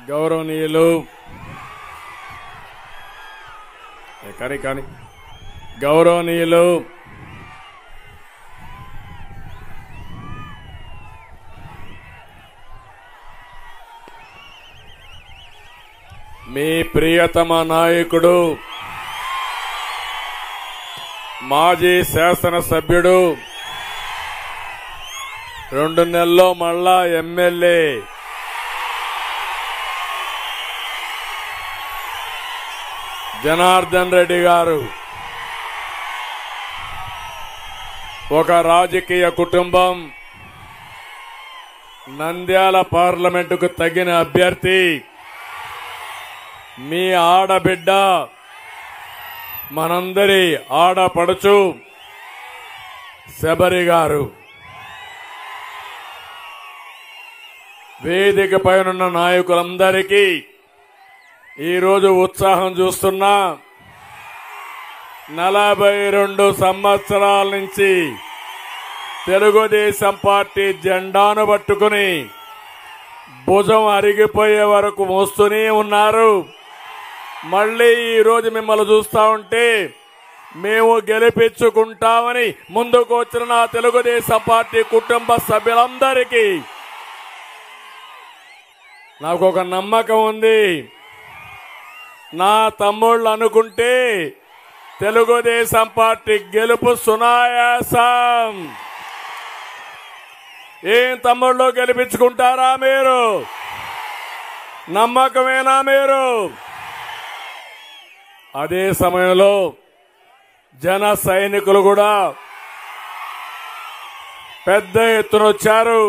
గౌరవనీయులు గౌరవనీయులు మీ ప్రియతమ నాయకుడు మాజీ శాసనసభ్యుడు 2 నెలల్లో మళ్ళా ఎమ్మెల్యే జనార్దన్ రెడ్డి గారు ఒక రాజకీయ కుటుంబం, నంద్యాల పార్లమెంటుకు తగిన అభ్యర్థి, మీ ఆడబిడ్డ, మనందరి ఆడపడుచు శబరి గారు. వేదిక పైనున్న నాయకులందరికీ ఈరోజు ఉత్సాహం చూస్తున్నా. 42 సంవత్సరాల నుంచి తెలుగుదేశం పార్టీ జెండాను పట్టుకుని భుజం అరిగిపోయే వరకు మోస్తూనే ఉన్నారు. మళ్లీ ఈరోజు మిమ్మల్ని చూస్తా ఉంటే మేము గెలిపించుకుంటామని ముందుకు వచ్చిన నా తెలుగుదేశం పార్టీ కుటుంబ సభ్యులందరికీ నాకు ఒక నమ్మకం ఉంది. నా తమ్ముళ్ళు అనుకుంటే తెలుగుదేశం పార్టీ గెలుపు సునాయాసం. ఏం తమ్ముళ్ళు, గెలిపించుకుంటారా మీరు? నమ్మకమేనా మీరు? అదే సమయంలో జన సైనికులు కూడా పెద్ద ఎత్తున వచ్చారు.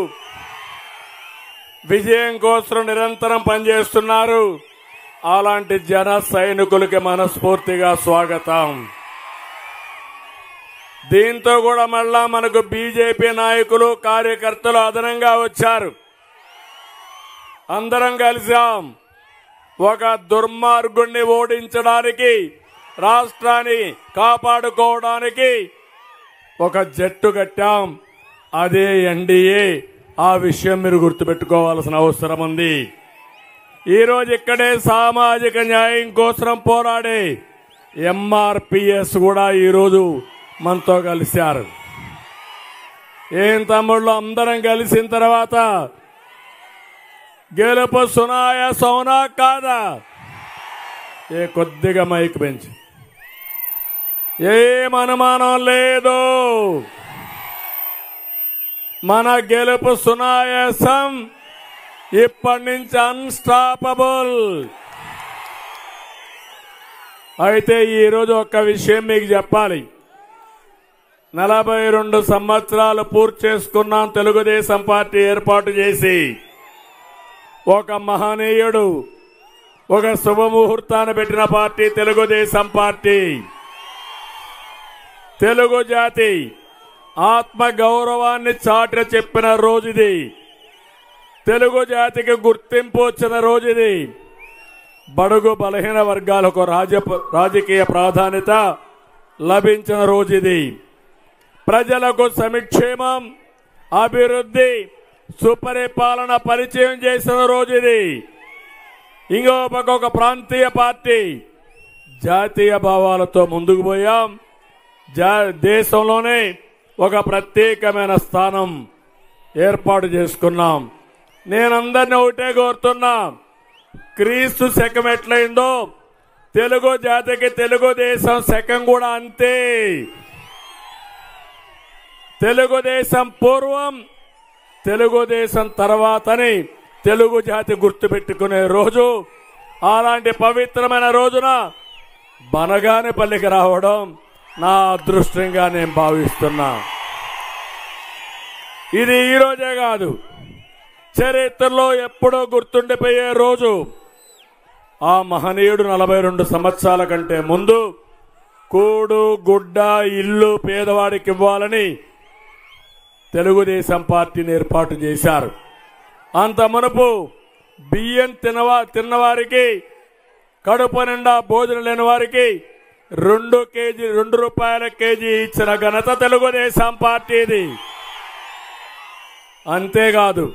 విజయం కోసం నిరంతరం పనిచేస్తున్నారు. అలాంటి జన సైనికులకి మనస్ఫూర్తిగా స్వాగతం. దీంతో కూడా మళ్ళా మనకు బీజేపీ నాయకులు, కార్యకర్తలు అదనంగా వచ్చారు. అందరం కలిసాం. ఒక దుర్మార్గుణ్ణి ఓడించడానికి, రాష్ట్రాన్ని కాపాడుకోవడానికి ఒక జట్టు కట్టాం. అదే ఎన్డీఏ. ఆ విషయం మీరు గుర్తుపెట్టుకోవాల్సిన అవసరం ఉంది. ఈరోజు ఇక్కడే సామాజిక న్యాయం కోసం పోరాడే ఎంఆర్పీఎస్ కూడా ఈరోజు మనతో కలిశారు. ఏం తమ్ముళ్ళు, అందరం కలిసిన తర్వాత గెలుపు సునాయాసమా కాదా? కొద్దిగా మైక్ పెంచి, ఏం అనుమానం లేదు. మన గెలుపు సునాయాసం. ఇప్పటి నుంచి అన్స్టాపబుల్. అయితే ఈరోజు ఒక్క విషయం మీకు చెప్పాలి. 42 సంవత్సరాలు పూర్తి చేసుకున్నాం తెలుగుదేశం పార్టీ ఏర్పాటు చేసి. ఒక మహనీయుడు, ఒక శుభముహూర్తాన్ని పెట్టిన పార్టీ తెలుగుదేశం పార్టీ. తెలుగు జాతి ఆత్మ గౌరవాన్ని చాటి చెప్పిన రోజుది. తెలుగు జాతికి గుర్తింపు వచ్చిన రోజుది. బడుగు బలహీన వర్గాలకు రాజకీయ ప్రాధాన్యత లభించిన రోజుది. ప్రజలకు సంక్షేమం, అభివృద్ధి, సుపరిపాలన పరిచయం చేసిన రోజుది. ఇంకో పక్క ఒక ప్రాంతీయ పార్టీ జాతీయ భావాలతో ముందుకు పోయాం. దేశంలోనే ఒక ప్రత్యేకమైన స్థానం ఏర్పాటు చేసుకున్నాం. నేనందరినీ ఒకటే కోరుతున్నా, క్రీస్తు శకం ఎట్లయిందో తెలుగు జాతికి తెలుగుదేశం శకం కూడా అంతే. తెలుగుదేశం పూర్వం, తెలుగుదేశం తర్వాతని తెలుగు జాతి గుర్తుపెట్టుకునే రోజు. అలాంటి పవిత్రమైన రోజున బనగానేపల్లికి రావడం నా అదృష్టంగా నేను భావిస్తున్నా. ఇది ఈ రోజే కాదు, చరిత్రలో ఎప్పుడో గుర్తుండిపోయే రోజు. ఆ మహనీయుడు 42 సంవత్సరాల కంటే ముందు కూడు, గుడ్డ, ఇల్లు పేదవాడికి ఇవ్వాలని తెలుగుదేశం పార్టీని ఏర్పాటు చేశారు. అంత మునుపు బియ్యం తిన్నవారికి, కడుపు నిండా భోజనం లేని వారికి 2 రూపాయల కేజీ ఇచ్చిన ఘనత తెలుగుదేశం పార్టీది. అంతేకాదు,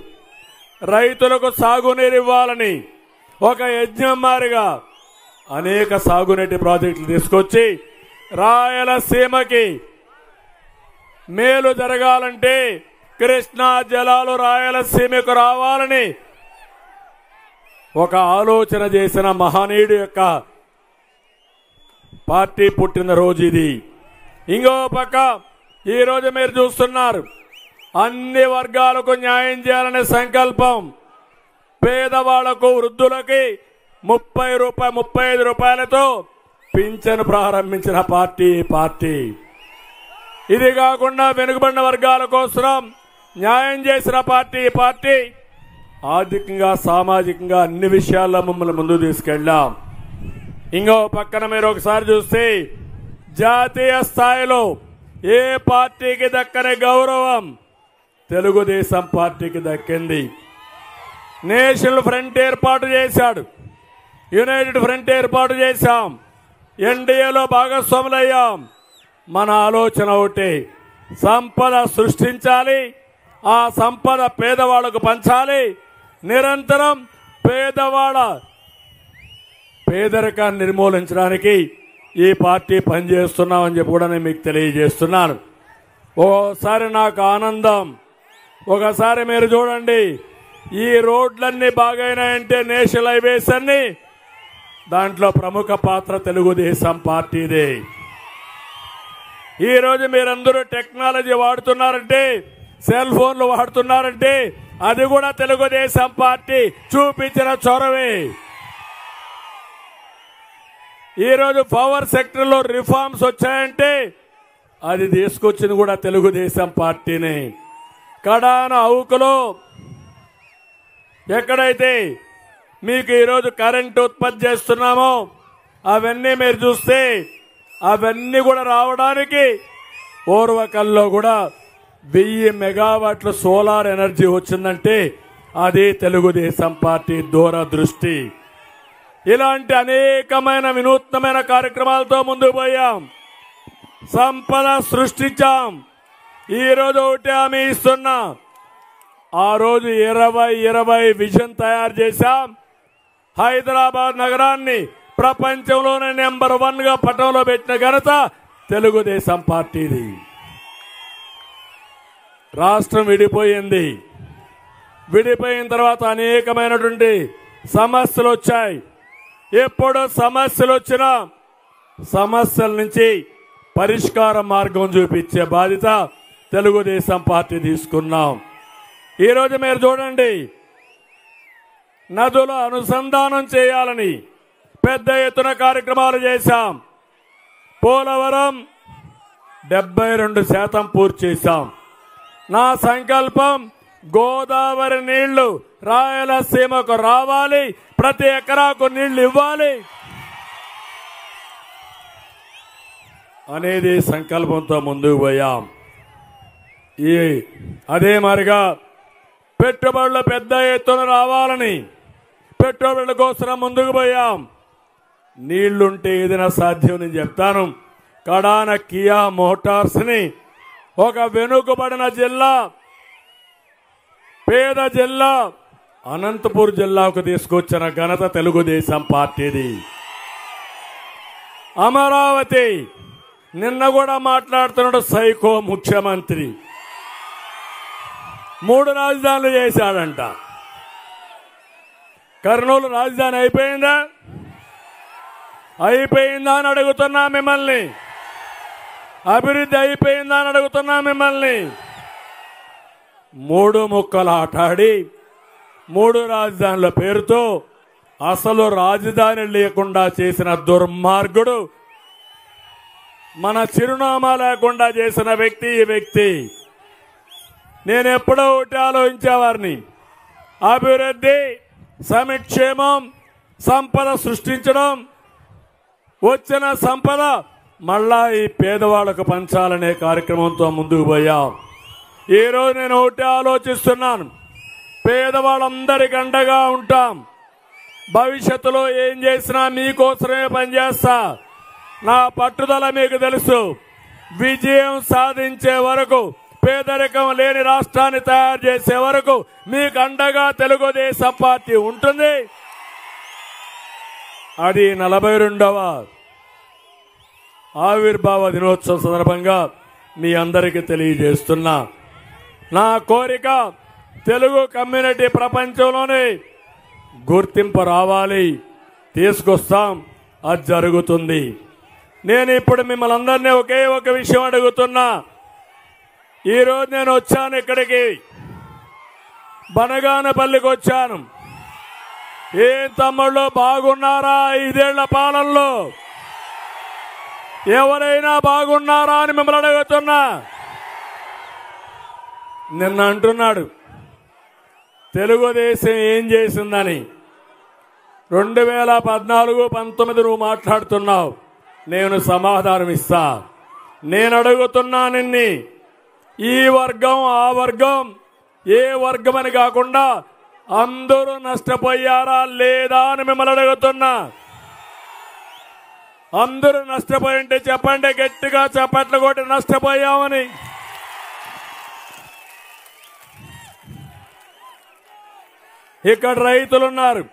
రైతులకు సాగునీరు ఇవ్వాలని ఒక యజ్ఞం మారిగా అనేక సాగునీటి ప్రాజెక్టులు తీసుకొచ్చి రాయలసీమకి మేలు జరగాలంటే కృష్ణా జలాలు రాయలసీమకు రావాలని ఒక ఆలోచన చేసిన మహనీయుడి యొక్క పార్టీ పుట్టినరోజు ఇది. ఇంకో పక్క ఈరోజు మీరు చూస్తున్నారు, అన్ని వర్గాలకు న్యాయం చేయాలనే సంకల్పం. పేదవాళ్లకు, వృద్ధులకి 35 రూపాయలతో పింఛను ప్రారంభించిన పార్టీ. ఇది కాకుండా వెనుకబడిన వర్గాల కోసం న్యాయం చేసిన పార్టీ. ఆర్థికంగా, సామాజికంగా అన్ని విషయాల్లో మమ్మల్ని ముందుకు తీసుకెళ్ళాం. ఇంకో పక్కన మీరు ఒకసారి చూస్తే జాతీయ స్థాయిలో ఏ పార్టీకి దక్కని గౌరవం తెలుగుదేశం పార్టీకి దక్కింది. నేషనల్ ఫ్రంట్ ఏర్పాటు చేశాడు, యునైటెడ్ ఫ్రంట్ ఏర్పాటు చేశాం, ఎన్డీఏలో భాగస్వాములయ్యాం. మన ఆలోచన ఒకటి, సంపద సృష్టించాలి, ఆ సంపద పేదవాళ్లకు పంచాలి, నిరంతరం పేదవాళ్ళ పేదరికాన్ని నిర్మూలించడానికి ఈ పార్టీ పనిచేస్తున్నామని చెప్పి కూడా నేను మీకు తెలియజేస్తున్నాను. ఓసారి నాకు ఆనందం, ఒకసారి మీరు చూడండి, ఈ రోడ్లన్నీ బాగైనాయంటే నేషనల్ హైవేస్ అన్ని, దాంట్లో ప్రముఖ పాత్ర తెలుగుదేశం పార్టీదే. ఈ రోజు మీరందరూ టెక్నాలజీ వాడుతున్నారంటే, సెల్ ఫోన్లు వాడుతున్నారంటే అది కూడా తెలుగుదేశం పార్టీ చూపించిన చొరవే. ఈరోజు పవర్ సెక్టర్ లో రిఫార్మ్స్ వచ్చాయంటే అది తీసుకొచ్చింది కూడా తెలుగుదేశం పార్టీనే. కడాన అవుకులో ఎక్కడైతే మీకు ఈరోజు కరెంట్ ఉత్పత్తి చేస్తున్నామో అవన్నీ మీరు చూస్తే అవన్నీ కూడా రావడానికి ఓర్వకల్లో కూడా 1000 మెగావాట్ల సోలార్ ఎనర్జీ వచ్చిందంటే అది తెలుగుదేశం పార్టీ దూరదృష్టి. ఇలాంటి అనేకమైన వినూత్నమైన కార్యక్రమాలతో ముందుకు పోయాం, సంపద సృష్టించాం. ఈ రోజు ఒకటి హామీ ఇస్తున్నా, ఆ రోజు 2020 విజన్ తయారు చేశాం. హైదరాబాద్ నగరాన్ని ప్రపంచంలోనే నెంబర్ 1 గా పటంలో పెట్టిన ఘనత తెలుగుదేశం పార్టీది. రాష్ట్రం విడిపోయింది, విడిపోయిన తర్వాత అనేకమైనటువంటి సమస్యలు వచ్చాయి. ఎప్పుడు సమస్యలు వచ్చినా సమస్యల నుంచి పరిష్కార మార్గం చూపించే బాధ్యత తెలుగుదేశం పార్టీ తీసుకున్నాం. ఈరోజు మీరు చూడండి, నదుల అనుసంధానం చేయాలని పెద్ద ఎత్తున కార్యక్రమాలు చేశాం. పోలవరం 72% పూర్తి చేశాం. నా సంకల్పం గోదావరి నీళ్లు రాయలసీమకు రావాలి, ప్రతి ఎకరాకు నీళ్లు ఇవ్వాలి అనేది సంకల్పంతో ముందుకు పోయాం. అదే మరిగా పెట్టుబడులు పెద్ద ఎత్తున రావాలని పెట్టుబడుల కోసం ముందుకు పోయాం. నీళ్లుంటే ఏదైనా సాధ్యం నేను చెప్తాను. కడాన కియా మోటార్స్ ని ఒక వెనుకబడిన జిల్లా, పేద జిల్లా అనంతపూర్ జిల్లాకు తీసుకొచ్చిన ఘనత తెలుగుదేశం పార్టీది. అమరావతి నిన్న కూడా మాట్లాడుతున్నాడు సైకో ముఖ్యమంత్రి, 3 రాజధానులు చేశాడంట. కర్నూలు రాజధాని అయిపోయిందా అని అడుగుతున్నా మిమ్మల్ని. అభివృద్ధి అయిపోయిందా అని అడుగుతున్నా మిమ్మల్ని. 3 ముక్కలు ఆటాడి 3 రాజధానుల పేరుతో అసలు రాజధాని లేకుండా చేసిన దుర్మార్గుడు, మన చిరునామా లేకుండా చేసిన వ్యక్తి ఈ వ్యక్తి. నేను ఎప్పుడో ఒకటి ఆలోచించేవారిని, అభివృద్ధి, సంక్షేమం, సంపద సృష్టించడం, వచ్చిన సంపద మళ్ళా ఈ పేదవాళ్లకు పంచాలనే కార్యక్రమంతో ముందుకు పోయాం. ఈరోజు నేను ఒకటి ఆలోచిస్తున్నాను, పేదవాళ్ళందరికీ అండగా ఉంటాం. భవిష్యత్తులో ఏం చేసినా మీకోసమే పనిచేస్తా. నా పట్టుదల మీకు తెలుసు. విజయం సాధించే వరకు, పేదరికం లేని రాష్ట్రాన్ని తయారు చేసే వరకు మీకు అండగా తెలుగుదేశం పార్టీ ఉంటుంది. అది 42వ ఆవిర్భావ దినోత్సవం సందర్భంగా మీ అందరికీ తెలియజేస్తున్నా. నా కోరిక తెలుగు కమ్యూనిటీ ప్రపంచంలోనే గుర్తింపు రావాలి, తీసుకొస్తాం, అది జరుగుతుంది. నేను ఇప్పుడు మిమ్మల్ని అందరినీ ఒకే ఒక విషయం అడుగుతున్నా. ఈరోజు నేను వచ్చాను ఇక్కడికి, బనగానపల్లికి వచ్చాను. ఏం తమ్ముళ్ళు బాగున్నారా? 5 ఏళ్ల పాలనలో ఎవరైనా బాగున్నారా అని మిమ్మల్ని అడుగుతున్నా. నిన్న అంటున్నాడు తెలుగుదేశం ఏం చేసిందని. 2014-19 నువ్వు మాట్లాడుతున్నావు, నేను సమాధానం ఇస్తా. నేను అడుగుతున్నా నిన్ని, ఈ వర్గం ఆ వర్గం ఏ వర్గం అని కాకుండా అందరూ నష్టపోయారా లేదా అని మిమ్మల్ని అడుగుతున్నా. అందరూ నష్టపోయి ఉంటే చెప్పండి, గట్టిగా చప్పట్లు కొట్టి నష్టపోయామని. ఇక్కడ రైతులున్నారు.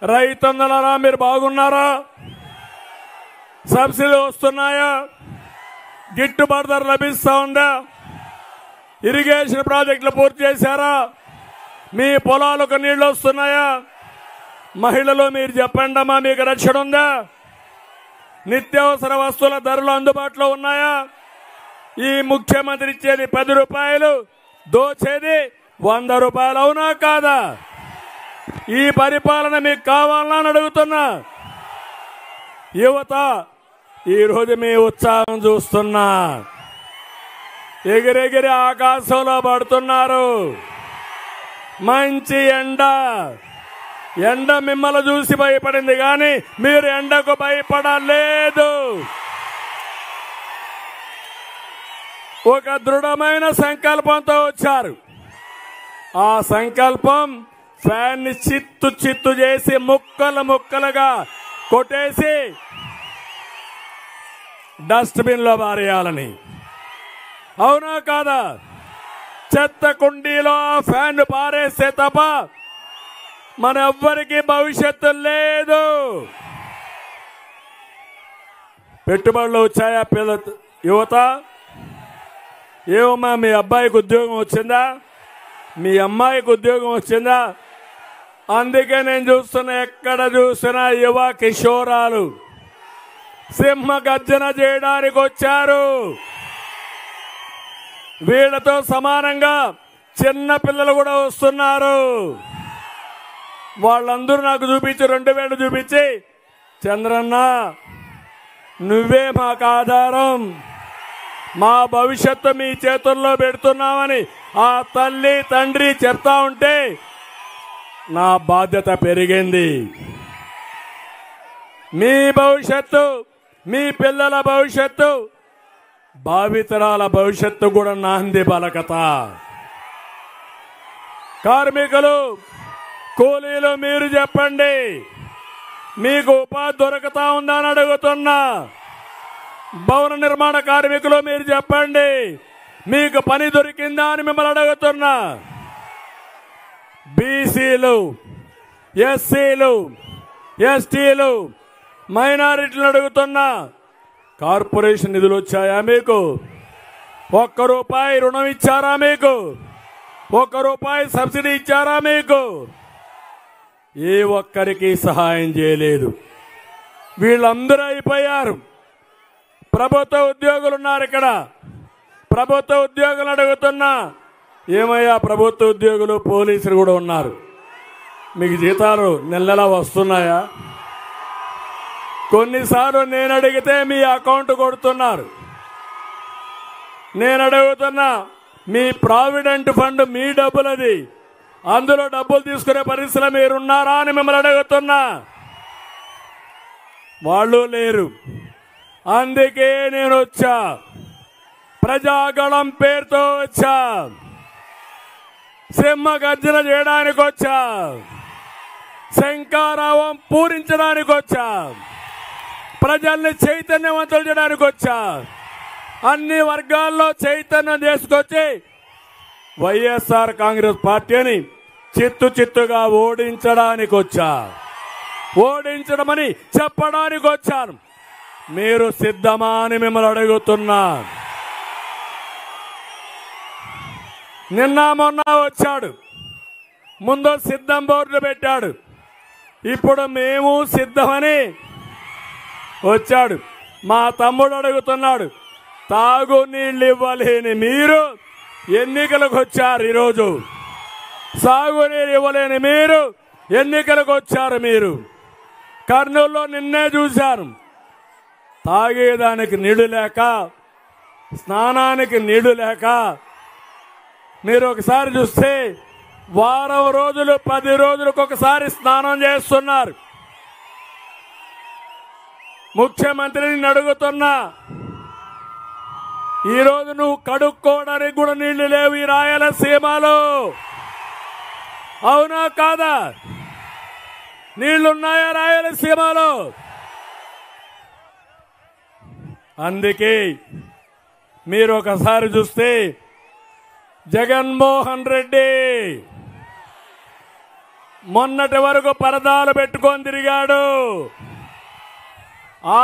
రైతన్నలారా మీరు బాగున్నారా? సబ్సిడీ వస్తున్నాయా? గిట్టుబాటు ధర లభిస్తా ఉందా? ఇరిగేషన్ ప్రాజెక్టులు పూర్తి చేశారా? మీ పొలాలకు నీళ్లు వస్తున్నాయా? మహిళలు మీరు చెప్పండి అమ్మా, మీకు రక్షణ ఉందా? నిత్యావసర వస్తువుల ధరలు అందుబాటులో ఉన్నాయా? ఈ ముఖ్యమంత్రి ఇచ్చేది 10 రూపాయలు, దోచేది 100 రూపాయలు, అవునా కాదా? ఈ పరిపాలన మీకు కావాలని అడుగుతున్నా. యువత ఈరోజు మీ ఉత్సాహం చూస్తున్నా. ఎగిరెగిరి ఆకాశంలో పడుతున్నారు. మంచి ఎండ మిమ్మల్ని చూసి భయపడింది, కానీ మీరు ఎండకు భయపడలేదు. ఒక దృఢమైన సంకల్పంతో వచ్చారు. ఆ సంకల్పం ఫ్యాన్ ని చిత్తు చేసి ముక్కలుగా కొట్టేసి డస్ట్బిన్ లో పారేయాలని, అవునా కాదా? చెత్త కుండీలో ఆ ఫ్యాన్ పారేస్తే తప్ప మన ఎవ్వరికి భవిష్యత్తు లేదు. పెట్టుబడులు వచ్చాయా యువత? ఏమమ్మా, మీ అబ్బాయికి ఉద్యోగం వచ్చిందా? మీ అమ్మాయికి ఉద్యోగం వచ్చిందా? అందుకే నేను చూస్తున్నా, ఎక్కడ చూసినా యువ కిషోరాలు సింహ గర్జన చేయడానికి వచ్చారు. వీళ్లతో సమానంగా చిన్న పిల్లలు కూడా వస్తున్నారు. వాళ్ళందరూ నాకు చూపించి 2 వేలు చూపించి, చంద్రన్న నువ్వే మాకు ఆధారం, మా భవిష్యత్తు మీ చేతుల్లో పెడుతున్నామని ఆ తల్లి తండ్రి చెప్తా ఉంటే నా బాధ్యత పెరిగింది. మీ భవిష్యత్తు, మీ పిల్లల భవిష్యత్తు, భావితరాల భవిష్యత్తు కూడా నాంది పలకత. కార్మికులు, కూలీలు మీరు చెప్పండి, మీకు ఉపాధి దొరుకుతా ఉందా అని అడుగుతున్నా. భవన నిర్మాణ కార్మికులు మీరు చెప్పండి, మీకు పని దొరికిందా అని మిమ్మల్ని అడుగుతున్నా. బీసీలు, ఎస్సీలు, ఎస్టీలు, మైనారిటీలు అడుగుతున్నా. కార్పొరేషన్ నిధులు వచ్చాయా మీకు? 1 రూపాయి రుణం ఇచ్చారా మీకు? 1 రూపాయి సబ్సిడీ ఇచ్చారా మీకు? ఏ ఒక్కరికి సహాయం చేయలేదు. వీళ్ళందరూ అయిపోయారు. ప్రభుత్వ ఉద్యోగులు ఉన్నారు ఇక్కడ. ప్రభుత్వ ఉద్యోగులు అడుగుతున్నా, ఏమయ్యా ప్రభుత్వ ఉద్యోగులు, పోలీసులు కూడా ఉన్నారు, మీకు జీతాలు నెలలా వస్తున్నాయా? కొన్నిసార్లు నేను అడిగితే మీ అకౌంట్ కొడుతున్నారు. నేను అడుగుతున్నా, మీ ప్రావిడెంట్ ఫండ్ మీ డబ్బులది, అందులో డబ్బులు తీసుకునే పరిస్థితిలో మీరున్నారా అని మిమ్మల్ని అడుగుతున్నా. వాళ్ళు లేరు. అందుకే నేను వచ్చా, ప్రజాగళం పేరుతో వచ్చా, సింహ గర్జన చేయడానికి వచ్చా, శంఖారావం పూరించడానికి వచ్చా, ప్రజల్ని చైతన్యవంతులు చేయడానికి వచ్చా, అన్ని వర్గాల్లో చైతన్యం తీసుకొచ్చి వైఎస్ఆర్ కాంగ్రెస్ పార్టీని చిత్తుగా ఓడించడానికి వచ్చా. ఓడించడమని చెప్పడానికి వచ్చాను. మీరు సిద్ధమా అని మిమ్మల్ని అడుగుతున్నా. నిన్న మొన్న వచ్చాడు, ముందు సిద్ధం బోర్డు పెట్టాడు, ఇప్పుడు మేము సిద్ధమని వచ్చాడు. మా తమ్ముడు అడుగుతున్నాడు, తాగునీళ్ళు ఇవ్వలేని మీరు ఎన్నికలకు వచ్చారు. ఈరోజు సాగునీరు ఇవ్వలేని మీరు ఎన్నికలకు వచ్చారు. మీరు కర్నూలులో నిన్నే చూశారు, తాగేదానికి నీళ్లు లేక, స్నానానికి నీళ్లు లేక. మీరు ఒకసారి చూస్తే వారం రోజులు 10 రోజులకు ఒకసారి స్నానం చేస్తున్నారు. ముఖ్యమంత్రిని అడుగుతున్నా, ఈరోజు నువ్వు కడుక్కోవడానికి కూడా నీళ్లు లేవు ఈ రాయలసీమలో. అవునా కాదా? నీళ్లున్నాయా రాయలసీమలో? అందుకే మీరు ఒకసారి చూస్తే జగన్మోహన్ రెడ్డి మొన్నటి వరకు పరదాలు పెట్టుకొని తిరిగాడు.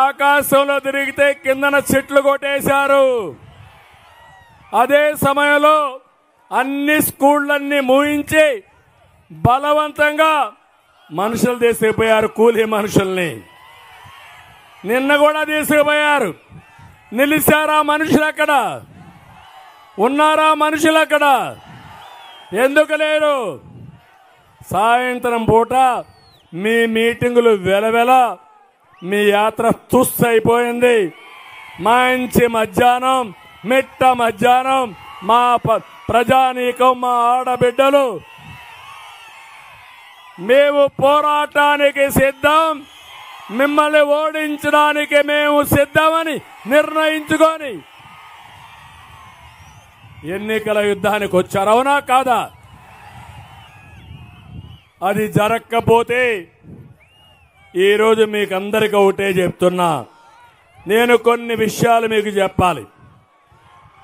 ఆకాశంలో తిరిగితే కిందన చెట్లు కొట్టేశారు. అదే సమయంలో అన్ని స్కూళ్ళన్నీ మూయించి బలవంతంగా మనుషులు తీసుకుపోయారు, కూలీ మనుషుల్ని. నిన్న కూడా తీసుకుపోయారు. నిలిచారా మనుషులు? అక్కడ ఉన్నారా మనుషులు? అక్కడ ఎందుకు లేరు? సాయంత్రం పూట మీ మీటింగులు వెలవెల, మీ యాత్ర తుస్సు అయిపోయింది. మంచి మధ్యాహ్నం, మిట్ట మధ్యాహ్నం మా ప్రజానీకం, మా ఆడబిడ్డలు మేము పోరాటానికి సిద్ధం, మిమ్మల్ని ఓడించడానికి మేము సిద్ధమని నిర్ణయించుకొని ఎన్నికల యుద్ధానికి వచ్చారు. అవునా కాదా? అది జరగకపోతే ఈరోజు మీకు అందరికీ ఒకటే చెప్తున్నా, నేను కొన్ని విషయాలు మీకు చెప్పాలి.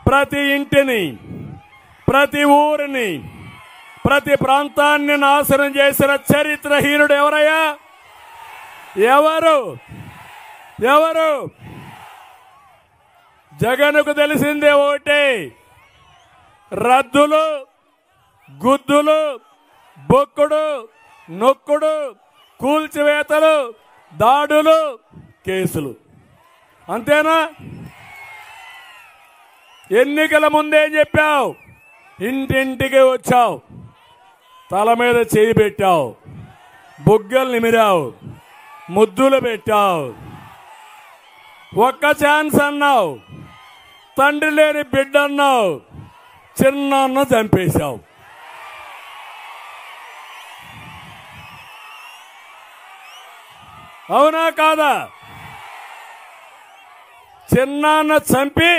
ప్రతి ఇంటిని, ప్రతి ఊరిని, ప్రతి ప్రాంతాన్ని నాశనం చేసిన చరిత్రహీనుడు ఎవరయ్యా? ఎవరు? ఎవరు? జగన్కు తెలిసిందే ఒకటే, రద్దులు, గుద్దులు, బొక్కుడు, నొక్కుడు, కూల్చివేతలు, దాడులు, కేసులు. అంతేనా? ఎన్నికల ముందేం చెప్పావు? ఇంటింటికి వచ్చావు, తల మీద చేయి పెట్టావు, బుగ్గలు నిమిరావు, ముద్దులు పెట్టావు, ఒక్క ఛాన్స్ అన్నావు, తండ్రి లేని బిడ్డ అన్నావు, చిన్నాన్న చంపేశావు. అవునా కాదా? చిన్నాన్న చంపి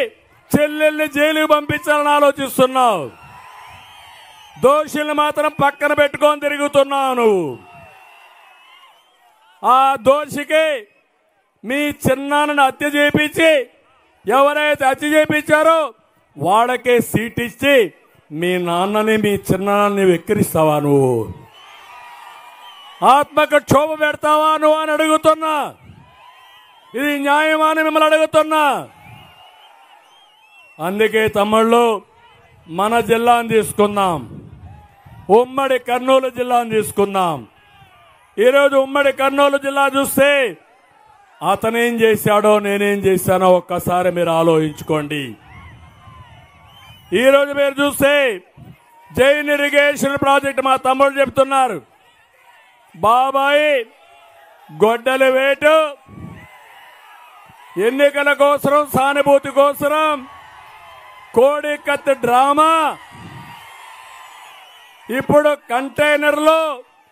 చెల్లెల్ని జైలుకి పంపించాలని ఆలోచిస్తున్నావు. దోషుల్ని మాత్రం పక్కన పెట్టుకొని తిరుగుతున్నావు నువ్వు. ఆ దోషికి మీ చిన్నాన్నని హత్య చేయించి, ఎవరైతే హత్య చేయించారో వాళ్ళకే సీట్ ఇచ్చి మీ నాన్నని, మీ చిన్నాన్నని వెక్కిరిస్తావా నువ్వు? ఆత్మకు క్షోభ పెడతావా నువ్వు అని అడుగుతున్నా. ఇది న్యాయమా అని మిమ్మల్ని అడుగుతున్నా. అందుకే తమ్ముళ్ళు, మన జిల్లాను తీసుకుందాం, ఉమ్మడి కర్నూలు జిల్లాను తీసుకుందాం. ఈరోజు ఉమ్మడి కర్నూలు జిల్లా చూస్తే అతనేం చేశాడో నేనేం చేశానో ఒక్కసారి మీరు ఆలోచించుకోండి. ఈరోజు మీరు చూస్తే జైన్ ఇరిగేషన్ ప్రాజెక్ట్ మా తమ్ముడు చెప్తున్నారు, బాబాయ్ గొడ్డలి వేటు, ఎన్నికల కోసం, సానుభూతి కోసం కోడి కత్తి డ్రామా. ఇప్పుడు కంటైనర్లు,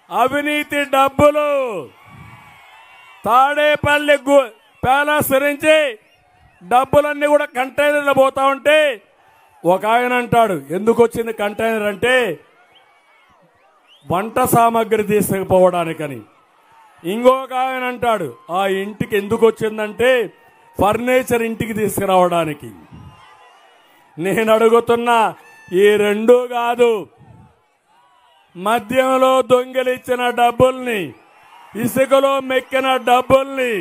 అవినీతి డబ్బులు. తాడేపల్లి ప్యాలెస్ నుంచి డబ్బులన్నీ కూడా కంటైనర్లు పోతా ఉంటే ఒక ఆయన అంటాడు, ఎందుకు వచ్చింది కంటైనర్ అంటే వంట సామాగ్రి తీసుకుపోవడానికని. ఇంకొక ఆయన అంటాడు, ఆ ఇంటికి ఎందుకు వచ్చిందంటే ఫర్నిచర్ ఇంటికి తీసుకురావడానికి. నేను అడుగుతున్నా, ఈ రెండు కాదు, మద్యంలో దొంగిలించిన డబ్బుల్ని ఇసుకలో మెక్కిన డబ్బుల్ని,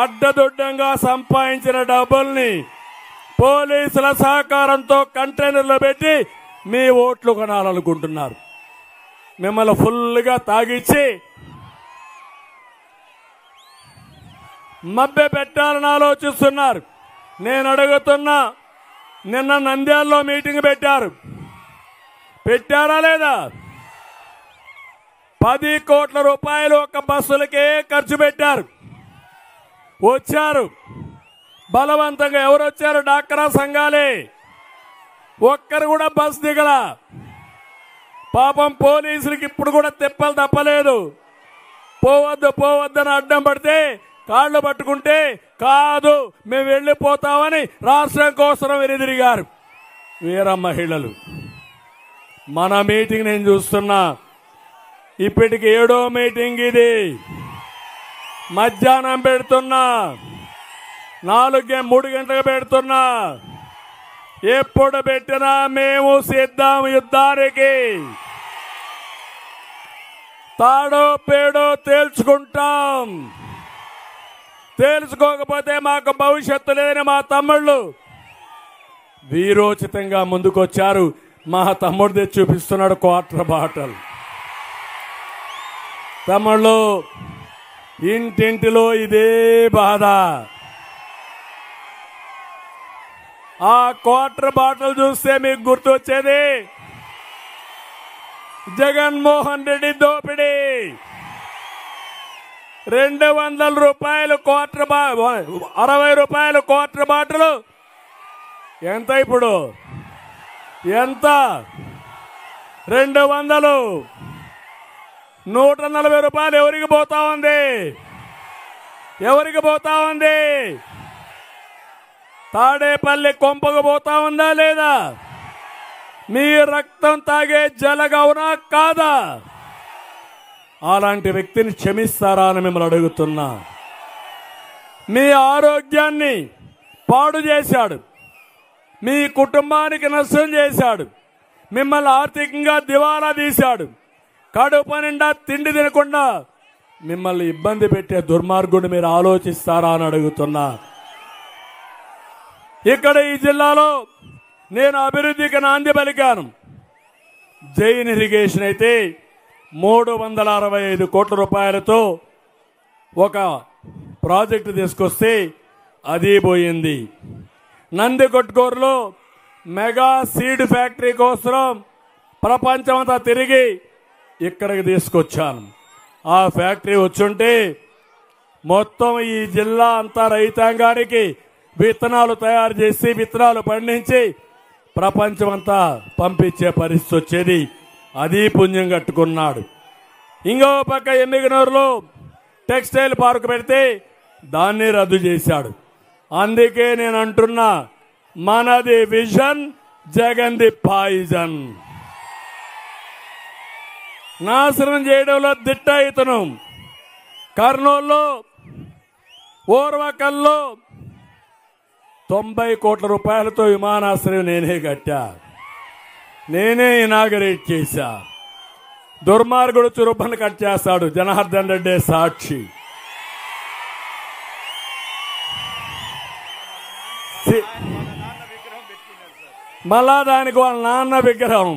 అడ్డదొడ్డంగా సంపాదించిన డబ్బుల్ని పోలీసుల సహకారంతో కంటైనర్లో పెట్టి మీ ఓట్లు కొనాలనుకుంటున్నారు. మిమ్మల్ని ఫుల్గా తాగిచ్చి మభ్య పెట్టాలని ఆలోచిస్తున్నారు. నేను అడుగుతున్నా, నిన్న నంద్యాలలో మీటింగ్ పెట్టారా లేదా? 10 కోట్ల రూపాయలు ఒక బస్సులకే ఖర్చు పెట్టారు. వచ్చారు బలవంతంగా. ఎవరు వచ్చారు? డాక్రా సంఘాలే. ఒక్కరు కూడా బస్ దిగల. పాపం పోలీసులకి ఇప్పుడు కూడా తిప్పలు తప్పలేదు. పోవద్దని అడ్డం పడితే కాళ్ళు పట్టుకుంటే కాదు మేము వెళ్ళిపోతామని రాష్ట్రం కోసం వెనుదిరిగారు వీర మహిళలు. మన మీటింగ్ నేను చూస్తున్నా, ఇప్పటికి 7వ మీటింగ్ ఇది. మధ్యాహ్నం పెడుతున్నా, 3 గంటలకు పెడుతున్నా. ఎప్పుడు పెట్టినా మేము సిద్ధం యుద్ధానికి. తాడో పేడో తేల్చుకుంటాం. తేల్చుకోకపోతే మాకు భవిష్యత్తు లేదని మా తమ్ముళ్ళు వీరోచితంగా ముందుకొచ్చారు. మా తమ్ముడు తెచ్చి చూపిస్తున్నాడు క్వార్టర్ బాటిల్. తమ్ముళ్ళు, ఇంటింటిలో ఇదే బాధ. ఆ క్వార్టర్ బాటిల్ చూస్తే మీకు గుర్తొచ్చేది జగన్మోహన్ రెడ్డి దోపిడీ. 200 రూపాయలు క్వార్టర్ 60 రూపాయలు క్వార్టర్ బాటిల్ ఎంత ఇప్పుడు? ఎంత? 200. 140 రూపాయలు ఎవరికి పోతా ఉంది? ఎవరికి పోతా ఉంది? తాడేపల్లి కొంపకు పోతా ఉందా లేదా? మీ రక్తం తాగే జలగవునా కాదా? అలాంటి వ్యక్తిని క్షమిస్తారా అని మిమ్మల్ని అడుగుతున్నా. మీ ఆరోగ్యాన్ని పాడు చేశాడు, మీ కుటుంబానికి నష్టం చేశాడు, మిమ్మల్ని ఆర్థికంగా దివాలా తీశాడు, కడుపు నిండా తిండి తినకుండా మిమ్మల్ని ఇబ్బంది పెట్టే దుర్మార్గుడు మీరు ఆలోచిస్తారా అని అడుగుతున్నా. ఇక్కడ ఈ జిల్లాలో నేను అభివృద్ధికి నాంది పలికాను. జైన్ ఇరిగేషన్ అయితే 365 కోట్ల రూపాయలతో ఒక ప్రాజెక్టు తీసుకొస్తే అది పోయింది. నందికొట్కూరులో మెగా సీడ్ ఫ్యాక్టరీ కోసం ప్రపంచమంతా తిరిగి ఇక్కడికి తీసుకొచ్చాను. ఆ ఫ్యాక్టరీ వచ్చుంటే మొత్తం ఈ జిల్లా అంతా రైతాంగానికి విత్తనాలు తయారు చేసి విత్తనాలు పండించి ప్రపంచమంతా పంపించే పరిస్థితి వచ్చేది. అది పుణ్యం కట్టుకున్నాడు. ఇంకో పక్క ఎమ్మిగనూరులో టెక్స్టైల్ పార్క్ పెడితే దాన్ని రద్దు చేశాడు. అందుకే నేను అంటున్నా, మనది విజన్, జగన్ది పాయిజన్. నాశనం చేయడంలో దిట్ట ఇతను. కర్నూలులో ఓర్వకల్లో 90 కోట్ల రూపాయలతో విమానాశ్రయం నేనే కట్టా, నేనే ఇనాగరేట్ చేశా. దుర్మార్గుడు చురుబ్బను కట్ చేస్తాడు. జనార్దన్ రెడ్డి సాక్షి. మళ్ళా దానికి వాళ్ళ నాన్న విగ్రహం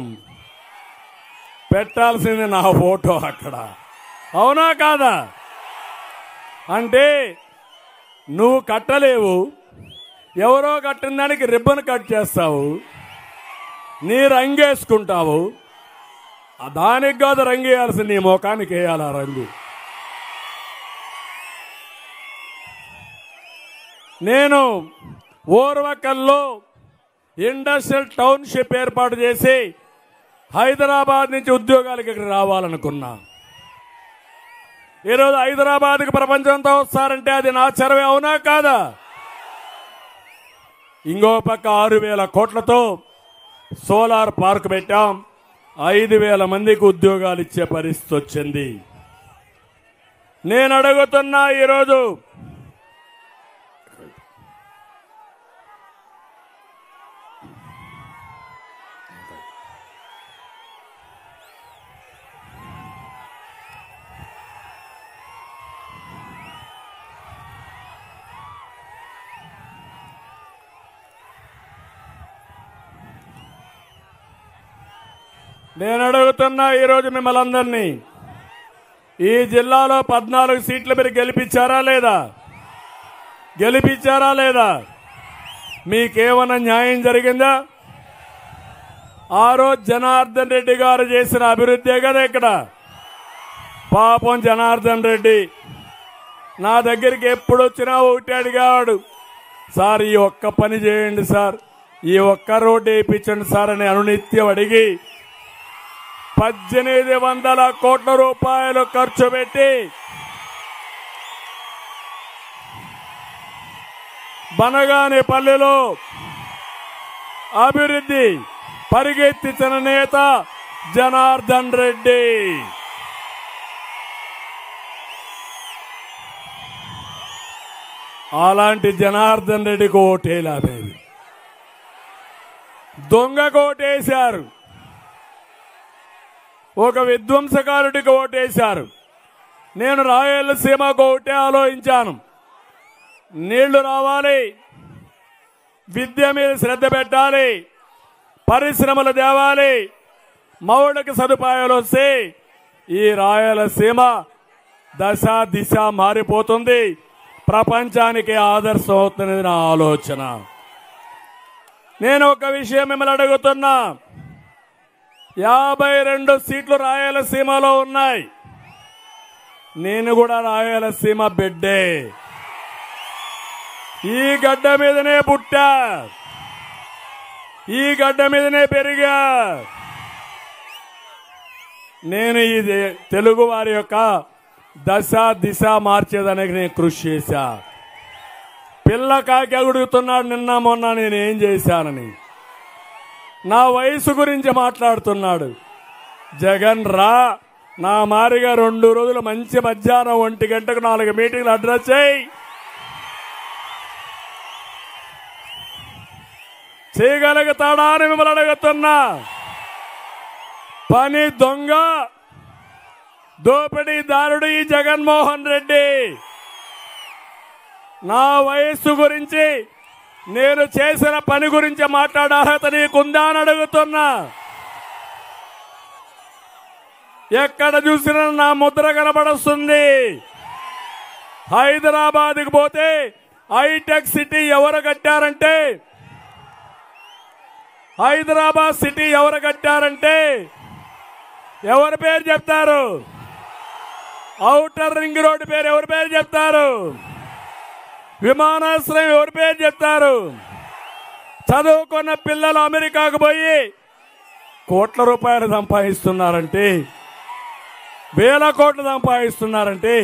పెట్టాల్సింది, నా ఫోటో అక్కడ. అవునా కాదా? అంటే నువ్వు కట్టలేవు, ఎవరో కట్టిన దానికి రిబ్బన్ కట్ చేస్తావు, నీ రంగేసుకుంటావు. దానికి కాదు రంగు వేయాల్సింది, నీ ముఖానికి వేయాలి ఆ రంగు. నేను ఓర్వకల్లో ఇండస్ట్రియల్ టౌన్షిప్ ఏర్పాటు చేసి హైదరాబాద్ నుంచి ఉద్యోగాలకు ఇక్కడ రావాలనుకున్నా. ఈరోజు హైదరాబాద్కి ప్రపంచంతో వస్తారంటే అది నా చరవే. అవునా కాదా? ఇంకో పక్క 6,000 కోట్లతో సోలార్ పార్క్ పెట్టాం. 5,000 మందికి ఉద్యోగాలు ఇచ్చే పరిస్థితి వచ్చింది. నేను అడుగుతున్నా, ఈరోజు నేను అడుగుతున్నా ఈరోజు మిమ్మల్ని అందరినీ, ఈ జిల్లాలో 14 సీట్లు మీరు గెలిపించారా లేదా? గెలిపించారా లేదా? మీకేమైనా న్యాయం జరిగిందా? ఆ రోజు జనార్దన్ రెడ్డి గారు చేసిన అభివృద్ధే కదా ఇక్కడ. పాపం జనార్దన్ రెడ్డి నా దగ్గరికి ఎప్పుడు వచ్చినా ఒకటి అడిగాడు, సార్ ఈ ఒక్క పని చేయండి సార్, ఈ ఒక్క రోడ్డు వేయించండి సార్ అని అనునిత్యం అడిగి 1800 కోట్ల రూపాయలు ఖర్చు పెట్టి బనగానేపల్లిలో అభివృద్ధి పరిగెత్తించిన నేత జనార్దన్ రెడ్డి. అలాంటి జనార్దన్ రెడ్డికి ఓటేలాదేవి, దొంగ కోటేశారు, ఒక విధ్వంసకారుడికి ఓటేశారు. నేను రాయలసీమకు ఒకటే ఆలోచించాను, నీళ్లు రావాలి, విద్య మీద శ్రద్ధ పెట్టాలి, పరిశ్రమలు తేవాలి, మౌలిక సదుపాయాలు వస్తే ఈ రాయలసీమ దశ దిశ మారిపోతుంది, ప్రపంచానికి ఆదర్శం అవుతుంది నా ఆలోచన. నేను ఒక విషయం మిమ్మల్ని అడుగుతున్నా, 52 సీట్లు రాయలసీమలో ఉన్నాయి. నేను కూడా రాయలసీమ బిడ్డే, ఈ గడ్డ మీదనే పుట్టా, ఈ గడ్డ మీదనే పెరిగా. నేను ఈ తెలుగు వారి యొక్క దశ దిశ మార్చేదానికి నేను కృషి చేశా. పిల్ల కాకి అడుగుతున్నాడు నిన్న మొన్న నేనేం చేశానని, నా వయసు గురించి మాట్లాడుతున్నాడు. జగన్ రా, నా మారిగా 2 రోజులు మంచి మధ్యాహ్నం 1 గంటకు 4 మీటింగ్లు అడ్రస్ చేయి, చేయగలుగుతాడా అని మిమ్మల్ని అడుగుతున్నా. పని దొంగ దోపిడీదారుడు ఈ జగన్మోహన్ రెడ్డి. నా వయస్సు గురించి, నేను చేసిన పని గురించి మాట్లాడే అర్హత నీకుందా అని అడుగుతున్నా. ఎక్కడ చూసినా నా ముద్ర కనబడుస్తుంది. హైదరాబాద్కి పోతే హైటెక్ సిటీ ఎవరు కట్టారంటే, హైదరాబాద్ సిటీ ఎవరు కట్టారంటే ఎవరి పేరు చెప్తారు? ఔటర్ రింగ్ రోడ్డు పేరు ఎవరి పేరు చెప్తారు? విమానాశ్రయం ఎవరి పేరు చెప్తారు? చదువుకున్న పిల్లలు అమెరికాకు పోయి కోట్ల రూపాయలు సంపాదిస్తున్నారంటే, 1000 కోట్లు సంపాదిస్తున్నారంటే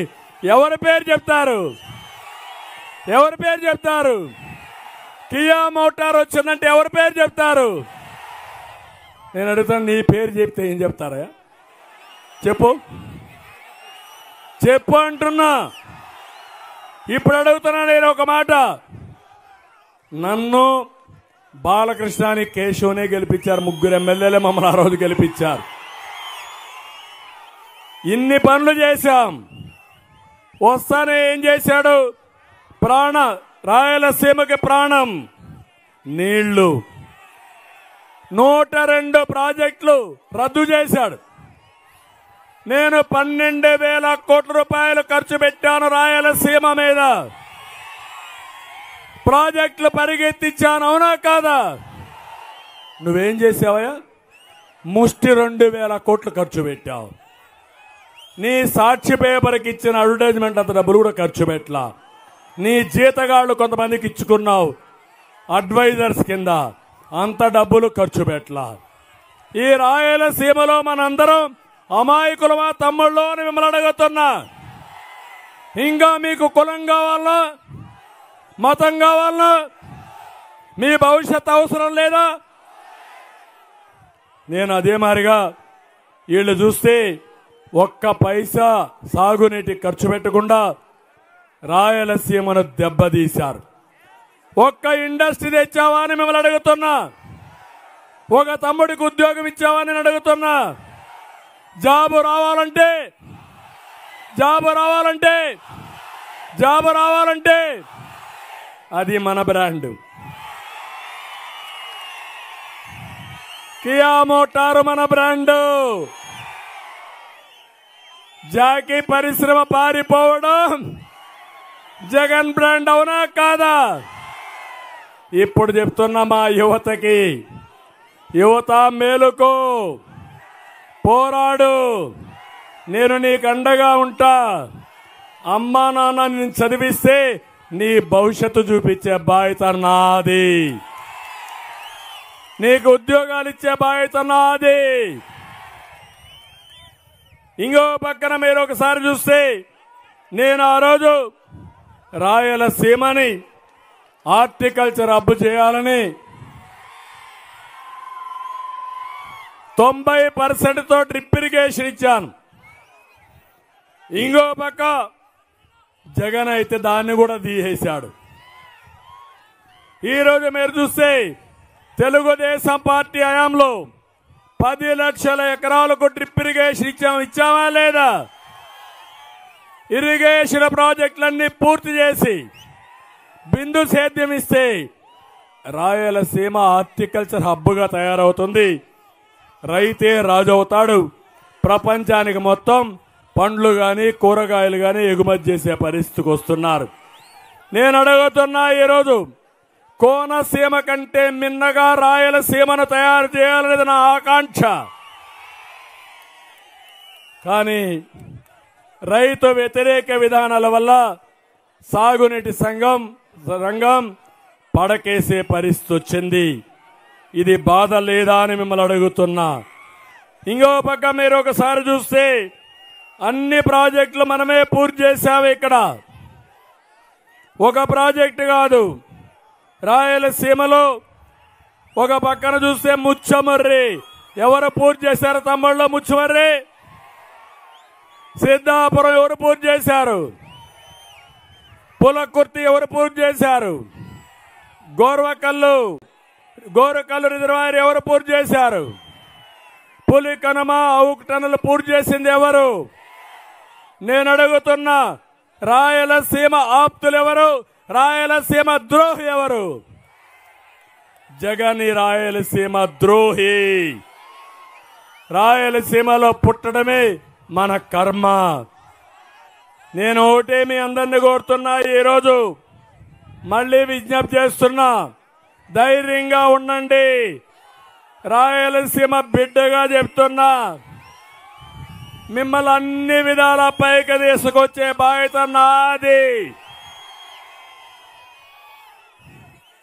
ఎవరి పేరు చెప్తారు? ఎవరి పేరు చెప్తారు? కియా మోటార్ వచ్చిందంటే ఎవరి పేరు చెప్తారు? నేను అడుగుతాను, నీ పేరు చెప్తే ఏం చెప్తారా? చెప్పు చెప్పు అంటున్నా. ఇప్పుడు అడుగుతున్నా నేను ఒక మాట, నన్ను బాలకృష్ణని కేశవనే గెలిపించారు, 3 ఎమ్మెల్యేలే మమ్మల్ని ఆ రోజు గెలిపించారు. ఇన్ని పనులు చేశాం, వస్తానే ఏం చేశాడు? రాయలసీమకి ప్రాణం నీళ్లు. 102 ప్రాజెక్టులు రద్దు చేశాడు. నేను 12,000 కోట్ల రూపాయలు ఖర్చు పెట్టాను రాయలసీమ మీద, ప్రాజెక్టులు పరిగెత్తించాను, అవునా కాదా? నువ్వేం చేసావయ్యా? ముష్టి 2,000 కోట్లు ఖర్చు పెట్టావు. నీ సాక్షి పేపర్కి ఇచ్చిన అడ్వర్టైజ్మెంట్ అంత డబ్బులు కూడా ఖర్చు పెట్టలా. నీ జీతగాళ్లు కొంతమందికి ఇచ్చుకున్నావు అడ్వైజర్స్ కింద, అంత డబ్బులు ఖర్చు పెట్టలా. ఈ రాయలసీమలో మనందరం అమాయకులమా తమ్ముళ్ళు అని మిమ్మల్ని అడుగుతున్నా. ఇంకా మీకు కులం కావాలనా, మతం కావాలనా, మీ భవిష్యత్ అవసరం లేదా? నేను అదే మారిగా వీళ్ళు చూస్తే ఒక్క పైసా సాగునీటి ఖర్చు పెట్టకుండా రాయలసీమను దెబ్బతీశారు. ఒక్క ఇండస్ట్రీ తెచ్చావా అని మిమ్మల్ని అడుగుతున్నా. ఒక తమ్ముడికి ఉద్యోగం ఇచ్చావా అని అడుగుతున్నా. జాబు రావాలంటే అది మన బ్రాండ్. కియా మోటారు మన బ్రాండ్. జాకీ పరిశ్రమ పారిపోవడం జగన్ బ్రాండ్, అవునా కాదా? ఇప్పుడు చెప్తున్నా మా యువతకి, యువత మేలుకో, పోరాడు, నేను నీకు అండగా ఉంటా. అమ్మా నాన్న నిన్ను చదివిస్తే నీ భవిష్యత్తు చూపించే బాధ్యత నాది, నీకు ఉద్యోగాలు ఇచ్చే బాధ్యత నాది. ఇంకో పక్కన మీరు ఒకసారి చూస్తే, నేను ఆ రోజు రాయలసీమని హార్టికల్చర్ హబ్ చేయాలని 90% డ్రిప్ ఇరిగేషన్ ఇచ్చాను. ఇంకో పక్క జగన్ అయితే దాన్ని కూడా తీసేశాడు. ఈరోజు మీరు చూస్తే తెలుగుదేశం పార్టీ హయాంలో 10 లక్షల ఎకరాలకు డ్రిప్ ఇరిగేషన్ ఇచ్చామా లేదా? ఇరిగేషన్ ప్రాజెక్టులన్నీ పూర్తి చేసి బిందు సేద్యం ఇస్తే రాయలసీమ హార్టికల్చర్ హబ్గా తయారవుతుంది. రైతే రాజు అవుతాడు. ప్రపంచానికి మొత్తం పండ్లు గాని కూరగాయలు గాని ఎగుమతి చేసే పరిస్థితికి వస్తున్నారు. నేను అడుగుతున్నా, ఈరోజు కోనసీమ కంటే మిన్నగా రాయలసీమను తయారు చేయాలనేది నా ఆకాంక్ష. కానీ రైతు వ్యతిరేక విధానాల వల్ల సాగునీటి రంగం పడకేసే పరిస్థితి వచ్చింది. ఇది బాధ లేదా అని మిమ్మల్ని అడుగుతున్నా. ఇంకో పక్క మీరు ఒకసారి చూస్తే అన్ని ప్రాజెక్టులు మనమే పూర్తి చేశాము. ఇక్కడ ఒక ప్రాజెక్టు కాదు, రాయలసీమలో ఒక పక్కన చూస్తే ముచ్చమర్రి ఎవరు పూర్తి చేశారు? తమ్ముళ్ళు ముచ్చమర్రి. సిద్ధాపురం ఎవరు పూర్తి చేశారు? పులకుర్తి ఎవరు పూర్తి చేశారు? గోరకల్లు రిజర్వాయర్ ఎవరు పూర్తి చేశారు? పులికనమ అవుక్ టనల్ పూర్తి చేసింది ఎవరు? నేను అడుగుతున్నా, రాయలసీమ ఆప్తులు ఎవరు? రాయలసీమ ద్రోహి ఎవరు? జగన్ రాయలసీమ ద్రోహి. రాయలసీమలో పుట్టడమే మన కర్మ. నేను ఒకటే మీ అందరినీ కోరుతున్నా, ఈరోజు మళ్ళీ విజ్ఞప్తి చేస్తున్నా, ధైర్యంగా ఉండండి. రాయలసీమ బిడ్డగా చెప్తున్నా, మిమ్మల్ని అన్ని విధాల పైకి తీసుకొచ్చే బాధ్యత నాది.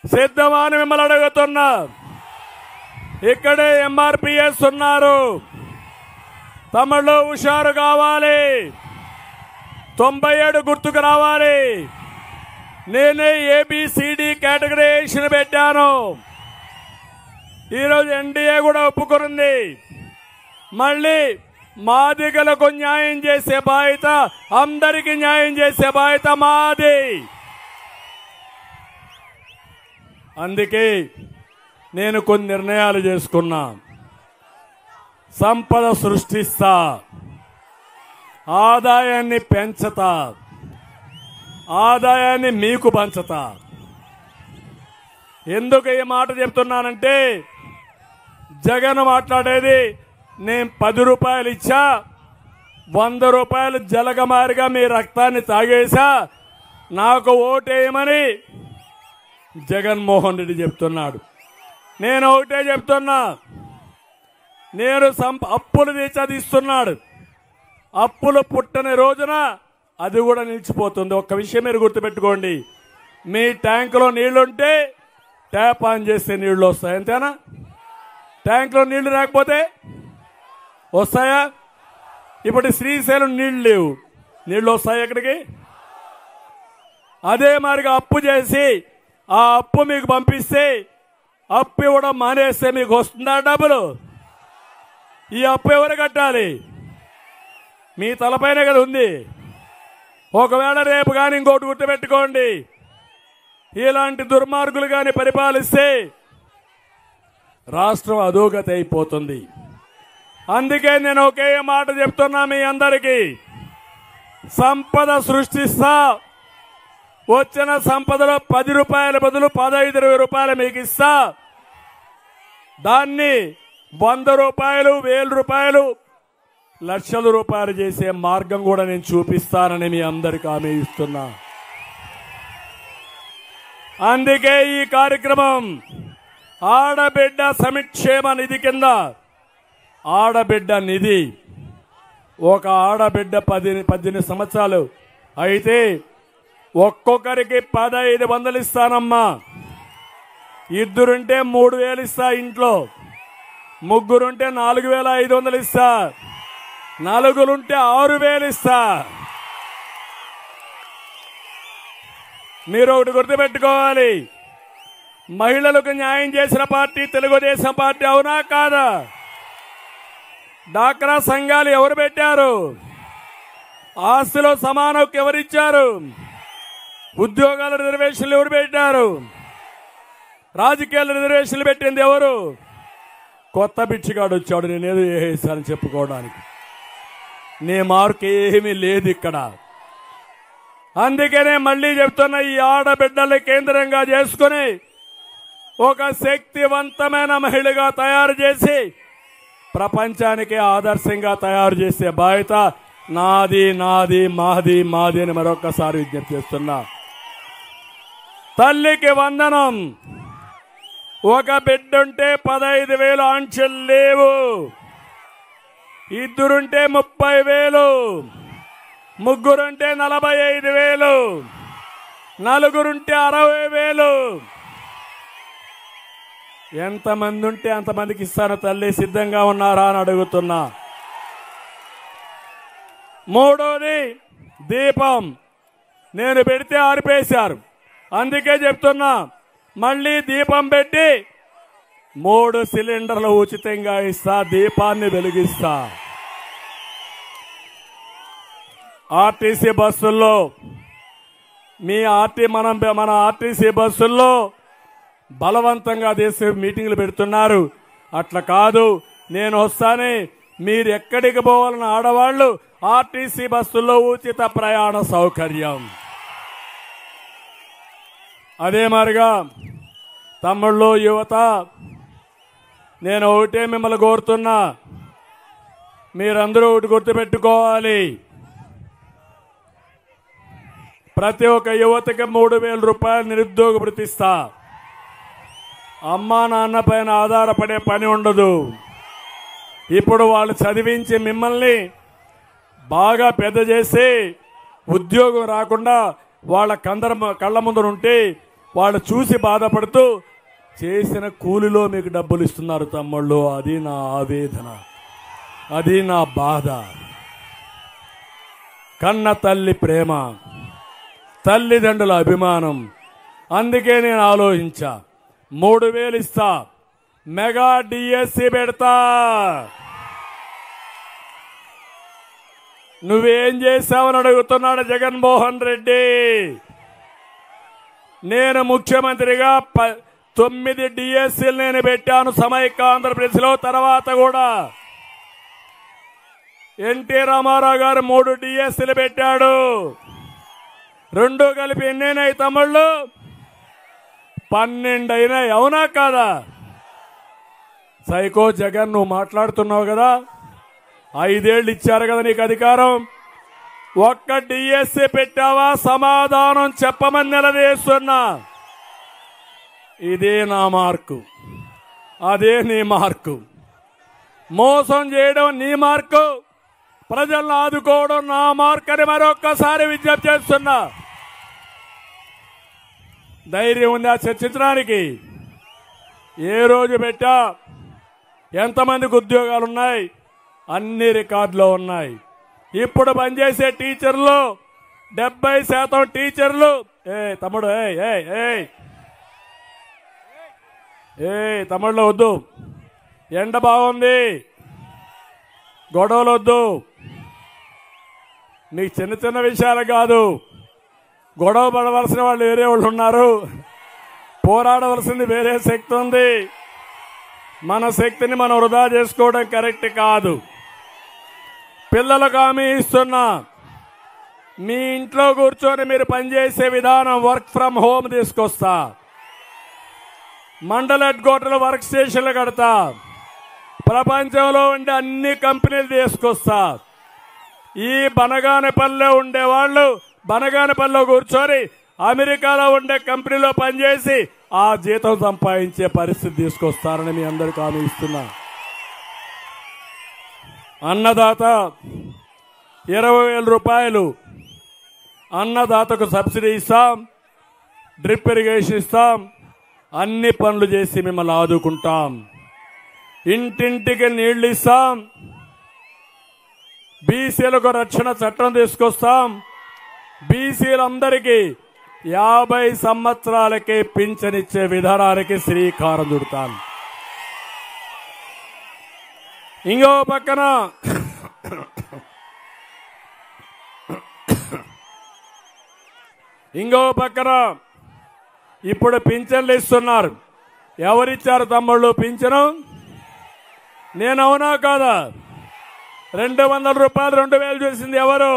సిద్ధమా అని మిమ్మల్ని అడుగుతున్నా. ఇక్కడే ఎంఆర్పిఎస్ ఉన్నారు, తమిళలో హుషారు కావాలి. 97 గుర్తుకు రావాలి. నేనే ఏబిసిడి కేటగిరీషన్ పెట్టాను. ఈరోజు ఎన్డీఏ కూడా ఒప్పుకున్నది. మళ్ళీ మాదిగలకు న్యాయం చేసే బాధ్యత, అందరికీ న్యాయం చేసే బాధ్యత మాది. అందుకే నేను కొన్ని నిర్ణయాలు చేసుకున్నా. సంపద సృష్టిస్తా, ఆదాయాన్ని పెంచుతా, ఆదాయాన్ని మీకు పంచుతా. ఎందుకు ఈ మాట చెప్తున్నానంటే, జగన్ మాట్లాడేది నేను 10 రూపాయలు ఇచ్చా, 100 రూపాయలు జలగమారిగా మీ రక్తాన్ని తాగేశా, నాకు ఓటేయమని జగన్మోహన్ రెడ్డి చెప్తున్నాడు. నేను ఒకటే చెప్తున్నా, నేను అప్పులు తీర్చదిస్తున్నాడు. అప్పులు పుట్టని రోజున అది కూడా నిలిచిపోతుంది. ఒక్క విషయం మీరు గుర్తుపెట్టుకోండి, మీ ట్యాంకులో నీళ్లుంటే ట్యాప్ ఆన్ చేస్తే నీళ్లు వస్తాయి, అంతేనా? ట్యాంకులో నీళ్లు రాకపోతే వస్తాయా? ఇప్పుడు శ్రీశైలం నీళ్లు లేవు, నీళ్లు వస్తాయి ఎక్కడికి? అదే మరిగా అప్పు చేసి ఆ అప్పు మీకు పంపిస్తే, అప్పు ఇవ్వడం మానేస్తే మీకు వస్తుందా డబ్బులు? ఈ అప్పు ఎవరు కట్టాలి? మీ తలపైనే కదా ఉంది. ఒకవేళ రేపు కానీ ఇంకోటి గుర్తుపెట్టుకోండి, ఇలాంటి దుర్మార్గులు కానీ పరిపాలిస్తే రాష్ట్రం అధోగతి అయిపోతుంది. అందుకే నేను ఒకే మాట చెప్తున్నా మీ అందరికీ, సంపద సృష్టిస్తా. వచ్చిన సంపదలో 10 రూపాయల బదులు 15-20 రూపాయలు మీకు ఇస్తా. దాన్ని 100 రూపాయలు, 1000 రూపాయలు, లక్షల రూపాయలు చేసే మార్గం కూడా నేను చూపిస్తానని మీ అందరికీ హామీ ఇస్తున్నా. అందుకే ఈ కార్యక్రమం ఆడబిడ్డ సంక్షేమ నిధి కింద ఆడబిడ్డ నిధి. ఒక ఆడబిడ్డ 18 సంవత్సరాలు అయితే ఒక్కొక్కరికి 1500 ఇస్తానమ్మా. ఇద్దరుంటే 3000 ఇస్తా, ఇంట్లో ముగ్గురుంటే 4500 ఇస్తా, నలుగురుంటే 6000 ఇస్తా. మీరు ఒకటి గుర్తుపెట్టుకోవాలి, మహిళలకు న్యాయం చేసిన పార్టీ తెలుగుదేశం పార్టీ, అవునా కాదా? డాక్రా సంఘాలు ఎవరు పెట్టారు? ఆస్తిలో సమాన హక్కు ఎవరిచ్చారు? ఉద్యోగాల రిజర్వేషన్లు ఎవరు పెట్టారు? రాజకీయాల రిజర్వేషన్లు పెట్టింది ఎవరు? కొత్త బిచ్చిగాడు వచ్చాడు నేనేదో వేసానని చెప్పుకోవడానికి. నీ మార్కు ఏమీ లేదు ఇక్కడ. అందుకనే మళ్ళీ చెప్తున్న, ఈ ఆడబిడ్డల్ని కేంద్రంగా చేసుకుని ఒక శక్తివంతమైన మహిళగా తయారు చేసి ప్రపంచానికి ఆదర్శంగా తయారు చేసే బాధ్యత నాది, నాది, మాది, మాది అని మరొకసారి విజ్ఞప్తి చేస్తున్నా. తల్లికి వందనం. ఒక బిడ్డుంటే 15,000 ఆంక్షలు లేవు. ఇద్దరుంటే 30,000, ముగ్గురుంటే 45,000, నలుగురుంటే 60,000. ఎంతమంది ఉంటే అంతమందికి ఇస్తాను తల్లి. సిద్ధంగా ఉన్నారా అని అడుగుతున్నా. మూడోది దీపం. నేను పెడితే ఆరిపేశారు, అందుకే చెప్తున్నా, మళ్ళీ దీపం పెట్టి 3 సిలిండర్లు ఉచితంగా ఇస్తా, దీపాన్ని వెలిగిస్తా. ఆర్టీసీ బస్సుల్లో మన ఆర్టీసీ బస్సుల్లో బలవంతంగా చేసే మీటింగ్లు పెడుతున్నారు. అట్లా కాదు, నేను వస్తానే, మీరు ఎక్కడికి పోవాలని ఆడవాళ్లు ఆర్టీసీ బస్సుల్లో ఉచిత ప్రయాణ సౌకర్యం. అదే మరిగా తమ్ముళ్ళు, యువత, నేను ఒకటే మిమ్మల్ని కోరుతున్నా, మీరందరూ ఒకటి గుర్తుపెట్టుకోవాలి. ప్రతి ఒక్క యువతకి 3,000 రూపాయలు నిరుద్యోగ భృతి ఇస్తా. అమ్మా నాన్న పైన ఆధారపడే పని ఉండదు. ఇప్పుడు వాళ్ళు చదివించి మిమ్మల్ని బాగా పెద్ద చేసి ఉద్యోగం రాకుండా వాళ్ళ కళ్ళ ముందర ఉంటే వాళ్ళు చూసి బాధపడుతూ చేసిన కూలిలో మీకు డబ్బులు ఇస్తున్నారు తమ్ముళ్ళు. అది నా ఆవేదన, అది నా బాధ. కన్న తల్లి ప్రేమ, తల్లిదండ్రుల అభిమానం. అందుకే నేను ఆలోచించా, 3,000 ఇస్తా, మెగా డిఎస్సి పెడతా. నువ్వేం చేశావని అడుగుతున్నాడు జగన్మోహన్ రెడ్డి. నేను ముఖ్యమంత్రిగా 9 డిఎస్సీలు నేను పెట్టాను సమైక్య ఆంధ్రప్రదేశ్లో. తర్వాత కూడా ఎన్టీ రామారావు గారు 3 డిఎస్సీలు పెట్టాడు. 2 కలిపి ఎన్నైనాయి తమ్ముళ్ళు? 12 అయినాయి, అవునా కాదా? సైకో జగన్, నువ్వు మాట్లాడుతున్నావు కదా, 5 ఏళ్ళు ఇచ్చారు కదా నీకు అధికారం. ఒక్క డిఎస్సీ పెట్టావా? సమాధానం చెప్పమని నిలదీస్తున్నా. ఇదే నా మార్కు, అదే నీ మార్కు. మోసం చేయడం నీ మార్కు, ప్రజలను ఆదుకోవడం నా మార్కు అని మరొక్కసారి విజ్ఞప్తి చేస్తున్నా. ధైర్యం ఉందా చర్చించడానికి? ఏ రోజు పెట్టా, ఎంతమందికి ఉద్యోగాలు ఉన్నాయి, అన్ని రికార్డులో ఉన్నాయి. ఇప్పుడు పనిచేసే టీచర్లు 70% టీచర్లు. తమ్ముడు, తమ్ముళ్ళు వద్దు, ఎండ బాగుంది, గొడవలు వద్దు. మీకు చిన్న చిన్న విషయాలు కాదు, గొడవ పడవలసిన వాళ్ళు వేరే వాళ్ళు ఉన్నారు, పోరాడవలసింది వేరే శక్తి ఉంది. మన శక్తిని మనం వృధా చేసుకోవడం కరెక్ట్ కాదు. పిల్లలకు హామీ ఇస్తున్నా, మీ ఇంట్లో కూర్చొని మీరు పనిచేసే విధానం వర్క్ ఫ్రం హోమ్ తీసుకొస్తా. మండల హెడ్ క్వార్టర్లో వర్క్ స్టేషన్లు కడతా. ప్రపంచంలో ఉండే అన్ని కంపెనీలు తీసుకొస్తా. ఈ బనగానపల్లిలో ఉండేవాళ్ళు బనగానపల్లిలో కూర్చొని అమెరికాలో ఉండే కంపెనీలో పనిచేసి ఆ జీతం సంపాదించే పరిస్థితి తీసుకొస్తారని మీ అందరికీ హామీ ఇస్తున్నా. అన్నదాత 20,000 రూపాయలు అన్నదాతకు సబ్సిడీ ఇస్తాం, డ్రిప్ ఇరిగేషన్ ఇస్తాం, అన్ని పనులు చేసి మిమ్మల్ని ఆదుకుంటాం. ఇంటింటికి నీళ్లు ఇస్తాం, బీసీలకు రక్షణ చట్టం తీసుకొస్తాం, బీసీలందరికీ 50 సంవత్సరాలకే పింఛనిచ్చే విధానానికి శ్రీకారం చుడతాను. ఇంకో పక్కన ఇప్పుడు పింఛన్లు ఇస్తున్నారు. ఎవరిచ్చారు తమ్ముళ్ళు పింఛను? నేను అవునా కాదా? 200 రూపాయలు 2,000 చేసింది ఎవరు?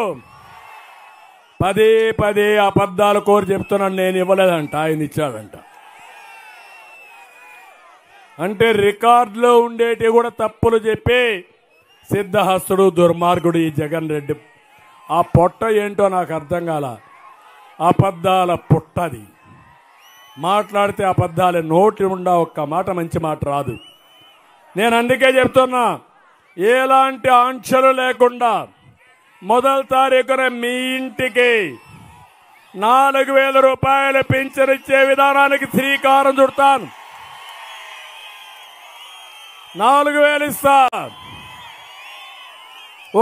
పదే అబద్ధాలు కోరి చెప్తున్నాను. నేను ఇవ్వలేదంట, ఆయన ఇచ్చాడంట. అంటే రికార్డులో ఉండేటి కూడా తప్పులు చెప్పి సిద్ధహస్తుడు దుర్మార్గుడు ఈ జగన్ రెడ్డి. ఆ పొట్ట ఏంటో నాకు అర్థం కాల. అబద్ధాల పుట్టది. మాట్లాడితే అబద్ధాలే, నోటి ఉండా ఒక్క మాట మంచి మాట రాదు. నేను అందుకే చెప్తున్నా, ఎలాంటి ఆంక్షలు లేకుండా మొదటి తారీఖున మీ ఇంటికి 4,000 రూపాయలు పింఛన్ ఇచ్చే విధానానికి శ్రీకారం చుడతాను. 4,000 ఇస్తా.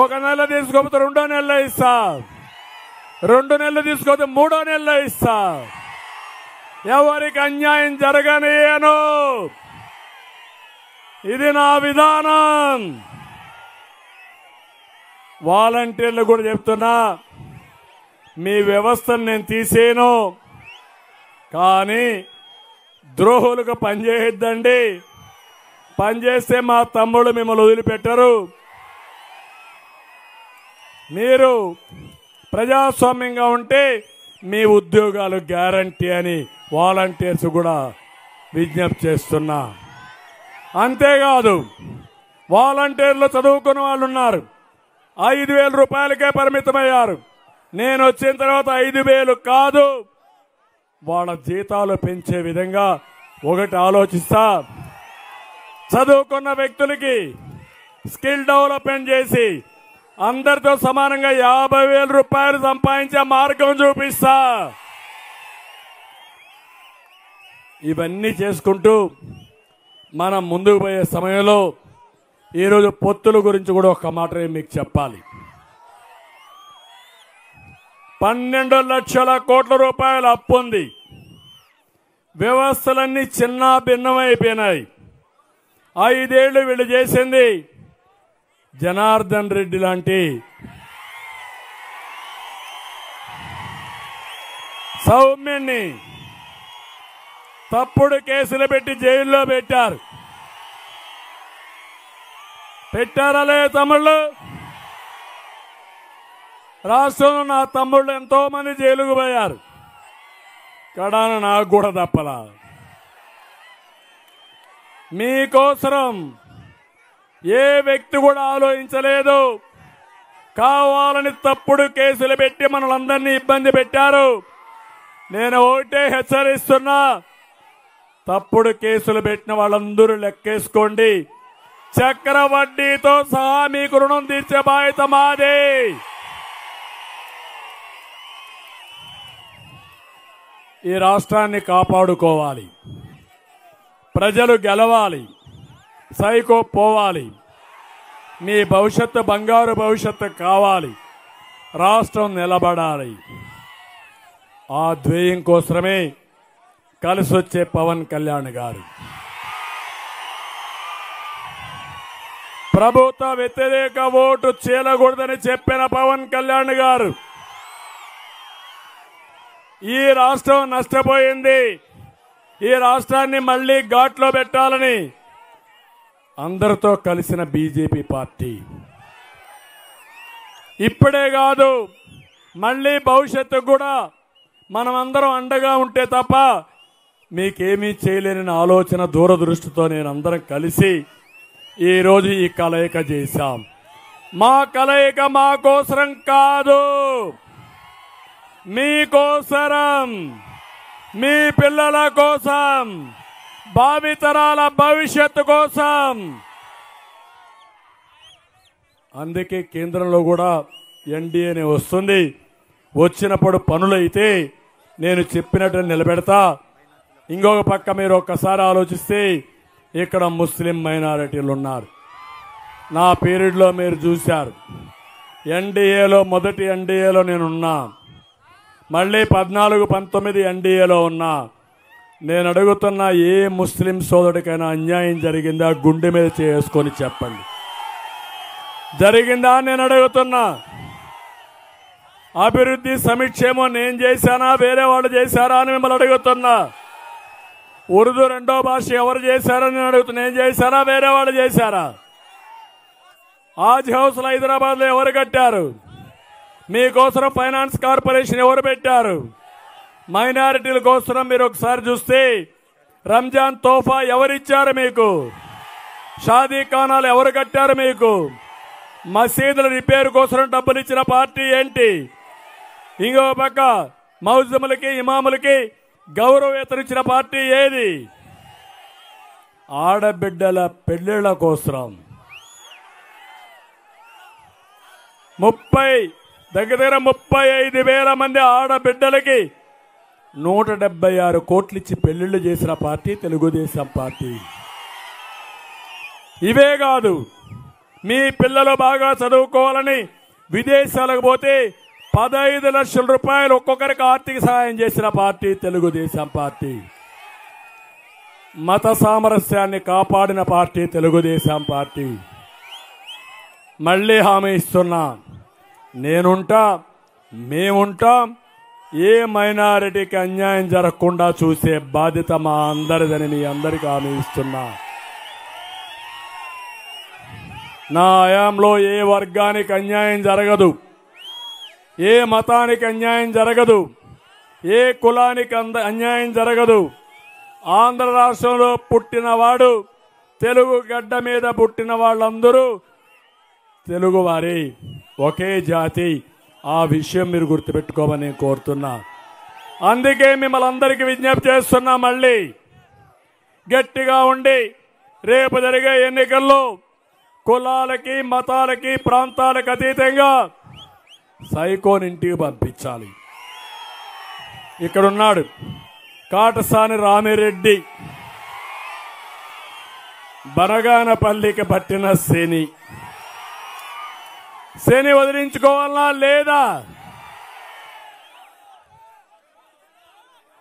ఒక నెల తీసుకోకపోతే 2వ నెలలో ఇస్తా, 2 నెలలు తీసుకోకపోతే 3వ నెలలో ఇస్తా. ఎవరికి అన్యాయం జరగనియను. ఇది నా విధానం. వాలంటీర్లు కూడా చెప్తున్నా, మీ వ్యవస్థను నేను తీసేను, కానీ ద్రోహులకు పనిచేయొద్దండి. పనిచేస్తే మా తమ్ముళ్ళు మిమ్మల్ని వదిలిపెట్టరు. మీరు ప్రజాస్వామ్యంగా ఉంటే మీ ఉద్యోగాలు గ్యారంటీ అని వాలంటీర్స్ కూడా విజ్ఞప్తి చేస్తున్నా. అంతేకాదు, వాలంటీర్లు చదువుకున్న వాళ్ళు ఉన్నారు, 5,000 రూపాయలకే పరిమితమయ్యారు. నేను వచ్చిన తర్వాత 5,000 కాదు, వాళ్ళ జీతాలు పెంచే విధంగా ఒకటి ఆలోచిస్తా. చదువుకున్న వ్యక్తులకి స్కిల్ డెవలప్మెంట్ చేసి అందరితో సమానంగా 50,000 రూపాయలు సంపాదించే మార్గం చూపిస్తా. ఇవన్నీ చేసుకుంటూ మనం ముందుకు పోయే సమయంలో ఈరోజు పొత్తుల గురించి కూడా ఒక మాట మీకు చెప్పాలి. 12 లక్షల కోట్ల రూపాయల అప్పు ఉంది. వ్యవస్థలన్నీ చిన్న భిన్నమైపోయినాయి. 5 ఏళ్లు వీళ్ళు చేసింది జనార్దన్ రెడ్డి లాంటి సౌమ్యుణ్ణి తప్పుడు కేసులు పెట్టి జైల్లో పెట్టారు. పెట్టారలే తమ్ముళ్ళు? రాష్ట్రంలో నా తమ్ముళ్ళు ఎంతో మంది జైలుకు పోయారు. కడాన నాకు కూడా తప్పలా. మీకోసరం ఏ వ్యక్తి కూడా ఆలోచించలేదు. కావాలని తప్పుడు కేసులు పెట్టి మనలందరినీ ఇబ్బంది పెట్టారు. నేను ఒకటే హెచ్చరిస్తున్నా, తప్పుడు కేసులు పెట్టిన వాళ్ళందరూ లెక్కేసుకోండి. చక్రవడ్డీతో సహా మీకు రుణం తీర్చే బాధ్యత మాదే. ఈ రాష్ట్రాన్ని కాపాడుకోవాలి, ప్రజలు గెలవాలి, సైకో పోవాలి, మీ భవిష్యత్తు బంగారు భవిష్యత్తు కావాలి, రాష్ట్రం నిలబడాలి. ఆ ధ్యేయం కోసమే కలిసి వచ్చే పవన్ కళ్యాణ్ గారు, ప్రభుత్వ వ్యతిరేక ఓటు చీలకూడదని చెప్పిన పవన్ కళ్యాణ్ గారు, ఈ రాష్ట్రం నష్టపోయింది, ఈ రాష్ట్రాన్ని మళ్లీ ఘాట్లో పెట్టాలని అందరితో కలిసిన బీజేపీ పార్టీ ఇప్పుడే కాదు, మళ్లీ భవిష్యత్తు కూడా మనమందరం అండగా ఉంటే తప్ప మీకేమీ చేయలేని ఆలోచన దూరదృష్టితో నేను అందరం కలిసి ఈరోజు ఈ కలయిక చేశాం. మా కలయిక మా కోసరం కాదు, మీకోసరం, మీ పిల్లల కోసం, భావితరాల భవిష్యత్తు కోసం. అందుకే కేంద్రంలో కూడా ఎన్డీఏనే వస్తుంది. వచ్చినప్పుడు పనులైతే నేను చెప్పినట్టు నిలబెడతా. ఇంకొక పక్క మీరు ఒక్కసారి ఆలోచిస్తే ఇక్కడ ముస్లిం మైనారిటీలు ఉన్నారు. నా పీరియడ్లో మీరు చూశారు. ఎన్డీఏలో మొదటి ఎన్డీఏలో నేనున్నా, మళ్ళీ 14-19 ఎన్డీఏలో ఉన్నా. నేను అడుగుతున్నా, ఏ ముస్లిం సోదరుడికైనా అన్యాయం జరిగిందా? గుండె మీద చేసుకొని చెప్పండి. జరిగిందా నేను అడుగుతున్నా. అభివృద్ధి సమీక్షేమో నేను చేశానా, వేరే వాళ్ళు చేశారా అని మిమ్మల్ని అడుగుతున్నా. ఉర్దూ రెండో భాష ఎవరు చేశారని నేను అడుగుతున్నా. నేను చేశారా, వేరే వాళ్ళు చేశారా? ఆజ్ హౌస్లు హైదరాబాద్లో ఎవరు కట్టారు? మీకోసం ఫైనాన్స్ కార్పొరేషన్ ఎవరు పెట్టారు? మైనారిటీల కోసం మీరు ఒకసారి చూస్తే రంజాన్ తోఫా ఎవరిచ్చారు మీకు? షాదీ ఖానాలు ఎవరు కట్టారు మీకు? మసీదుల రిపేర్ కోసం డబ్బులు ఇచ్చిన పార్టీ ఏంటి? ఇంకో పక్క మౌజములకి, ఇమాములకి గౌరవేతలు ఇచ్చిన పార్టీ ఏది? ఆడబిడ్డల పెళ్లిళ్ల కోసం దగ్గర 35,000 మంది ఆడబిడ్డలకి 176 కోట్లు ఇచ్చి పెళ్లిళ్లు చేసిన పార్టీ తెలుగుదేశం పార్టీ. ఇవే కాదు, మీ పిల్లలు బాగా చదువుకోవాలని విదేశాలకు పోతే 15 లక్షల రూపాయలు ఒక్కొక్కరికి ఆర్థిక సహాయం చేసిన పార్టీ తెలుగుదేశం పార్టీ. మత సామరస్యాన్ని కాపాడిన పార్టీ తెలుగుదేశం పార్టీ. మళ్ళీ హామీ ఇస్తున్నా, నేనుంటా, మేముంటాం. ఏ మైనారిటీకి అన్యాయం జరగకుండా చూసే బాధ్యత మా అందరిదని మీ అందరికీ హామీ ఇస్తున్నా. నా హయాంలో ఏ వర్గానికి అన్యాయం జరగదు, ఏ మతానికి అన్యాయం జరగదు, ఏ కులానికి అన్యాయం జరగదు. ఆంధ్ర రాష్ట్రంలో పుట్టినవాడు, తెలుగు గడ్డ మీద పుట్టిన వాళ్ళందరూ తెలుగువారి, ఒకే జాతి. ఆ విషయం మీరు గుర్తుపెట్టుకోమని నేను కోరుతున్నా. అందుకే మిమ్మల్ని అందరికీ విజ్ఞప్తి చేస్తున్నా, మళ్ళీ గట్టిగా ఉండి రేపు జరిగే ఎన్నికల్లో కులాలకి, మతాలకి, ప్రాంతాలకు అతీతంగా సైకోన్ ఇంటికి పంపించాలి. ఇక్కడున్నాడు కాటసాని రామిరెడ్డి, బనగానపల్లికి పట్టిన శని వదిలించుకోవాలన్నా లేదా?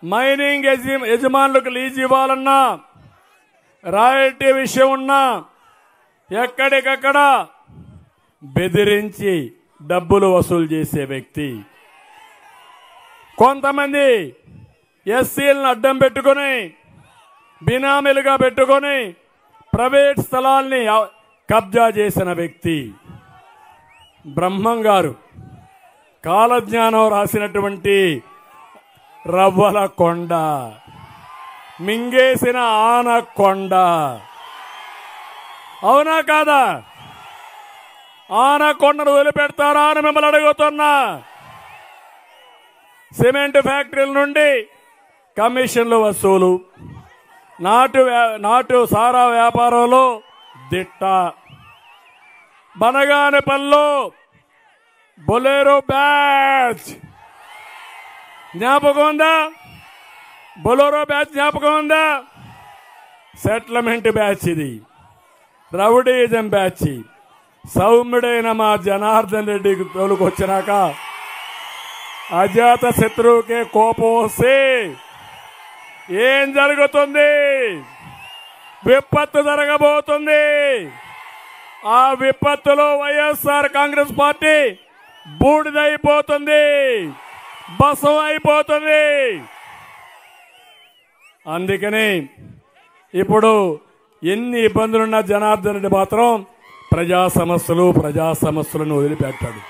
మైనింగ్ యజమానులకు లీజ్ ఇవ్వాలన్నా, రాయల్టీ విషయం ఉన్నా ఎక్కడికక్కడ బెదిరించి డబ్బులు వసూలు చేసే వ్యక్తి. కొంతమంది ఎస్సీలను అడ్డం పెట్టుకుని, బినామీలుగా పెట్టుకుని ప్రైవేట్ స్థలాల్ని కబ్జా చేసిన వ్యక్తి. బ్రహ్మం గారు కాలజ్ఞానం రాసినటువంటి రవ్వల కొండ, మింగేసిన ఆనకొండ, అవునా కాదా? ఆనకొండను వదిలిపెడతారా అని మిమ్మల్ని అడుగుతున్నా. సిమెంట్ ఫ్యాక్టరీల నుండి కమిషన్లు వసూలు, నాటు సారా వ్యాపారంలో దిట్ట, బనగానపల్లిలో బొలేరో బ్యాచ్ జ్ఞాపకం ఉందా? బొలేరో బ్యాచ్ జ్ఞాపకం ఉందా? సెటిల్మెంట్ బ్యాచ్, ఇది రౌడీజం బ్యాచ్. సౌమ్యుడైన మా జనార్దన్ రెడ్డి తోలుకు వచ్చినాక అజాత శత్రువుకే కోపం వస్తే ఏం జరుగుతుంది? విపత్తు జరగబోతుంది. ఆ విపత్తులో వైఎస్ఆర్ కాంగ్రెస్ పార్టీ బూడిదైపోతుంది, బసం అయిపోతుంది. అందుకని ఇప్పుడు ఎన్ని ఇబ్బందులున్నా జనార్దన్ రెడ్డి మాత్రం ప్రజా సమస్యలను వదిలిపెట్టాడు.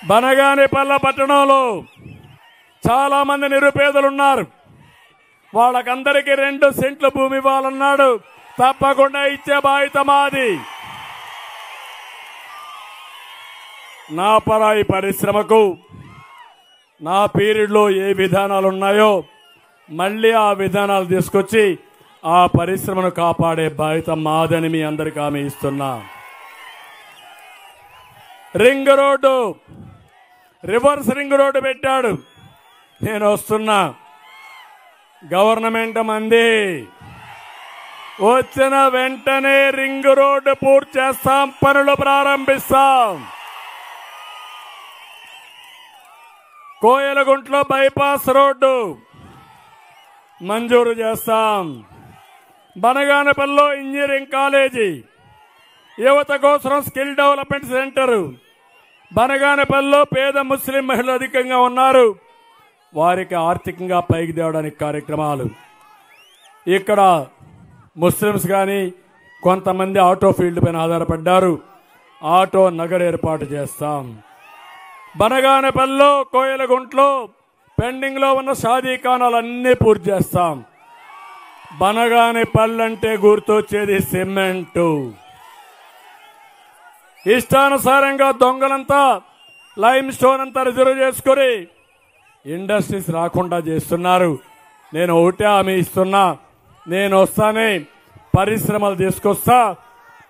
బనగానపల్లి పట్టణంలో చాలా మంది నిరుపేదలున్నారు. వాళ్ళకందరికీ 2 సెంట్ల భూమి ఇవ్వాలన్నాడు తప్పకుండా ఇచ్చే బాధ్యత మాది. నా పరాయి పరిశ్రమకు నా పీరియడ్లో ఏ విధానాలు ఉన్నాయో మళ్ళీ ఆ విధానాలు తీసుకొచ్చి ఆ పరిశ్రమను కాపాడే బాధ్యత మాదని మీ అందరికీ హామీ ఇస్తున్నా. Ring road, reverse ring road పెట్టాడు. నేను వస్తున్నా. గవర్నమెంట్ మంది వచ్చిన వెంటనే రింగ్ రోడ్డు పూర్తి చేస్తాం, పనులు ప్రారంభిస్తాం. కోయలగుంట్లో బైపాస్ రోడ్డు మంజూరు చేస్తాం. బనగానపల్లిలో ఇంజనీరింగ్ కాలేజీ, యువత కోసం స్కిల్ డెవలప్మెంట్ సెంటర్. బనగానపల్లిలో పేద ముస్లిం మహిళలు అధికంగా ఉన్నారు, వారికి ఆర్థికంగా పైకి తేవడానికి కార్యక్రమాలు. ఇక్కడ ముస్లిమ్స్ కానీ కొంతమంది ఆటో ఫీల్డ్ పైన ఆధారపడ్డారు, ఆటో నగర్ ఏర్పాటు చేస్తాం. బనగానపల్లిలో కోయలగుంట్లో పెండింగ్ లో ఉన్న షాదీఖానాలన్నీ పూర్తి చేస్తాం. బనగానపల్లి అంటే గుర్తొచ్చేది సిమెంటు. ఇష్టానుసారంగా దొంగలంతా లైమ్ స్టోన్ అంతా రిజర్వ్ చేసుకుని ఇండస్ట్రీస్ రాకుండా చేస్తున్నారు. నేను ఒకటే హామీ ఇస్తున్నా, నేను వస్తానే పరిశ్రమలు తీసుకొస్తా,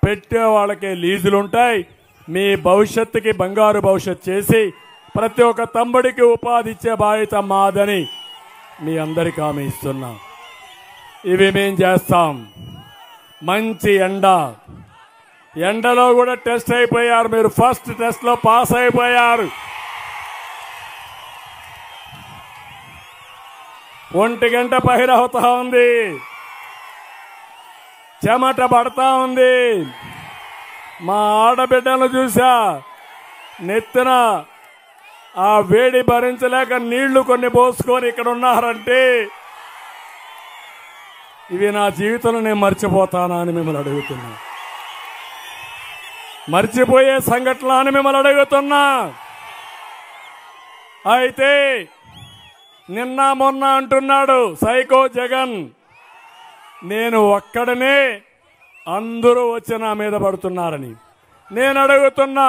పెట్టే వాళ్ళకి లీజులుంటాయి. మీ భవిష్యత్తుకి బంగారు భవిష్యత్తు చేసి ప్రతి ఒక్క తమ్ముడికి ఉపాధి ఇచ్చే బాధ్యత మాదని మీ అందరికీ హామీ ఇస్తున్నా. ఇవి మేం చేస్తాం. మంచి ఎండలో కూడా టెస్ట్ అయిపోయారు. మీరు ఫస్ట్ టెస్ట్ లో పాస్ అయిపోయారు. 1 గంట పైన అవుతా ఉంది, చెమట పడతా ఉంది. మా ఆడబిడ్డలు చూసా, నెత్తిన ఆ వేడి భరించలేక నీళ్లు కొన్ని పోసుకొని ఇక్కడ ఉన్నారంటే ఇవి నా జీవితంలో నేను మర్చిపోతానా అని మిమ్మల్ని అడుగుతున్నా. మర్చిపోయే సంఘటన అని మిమ్మల్ని అడుగుతున్నా. అయితే నిన్న మొన్న అంటున్నాడు సైకో జగన్, నేను ఒక్కడనే అందరూ వచ్చి నా మీద పడుతున్నారని. నేను అడుగుతున్నా,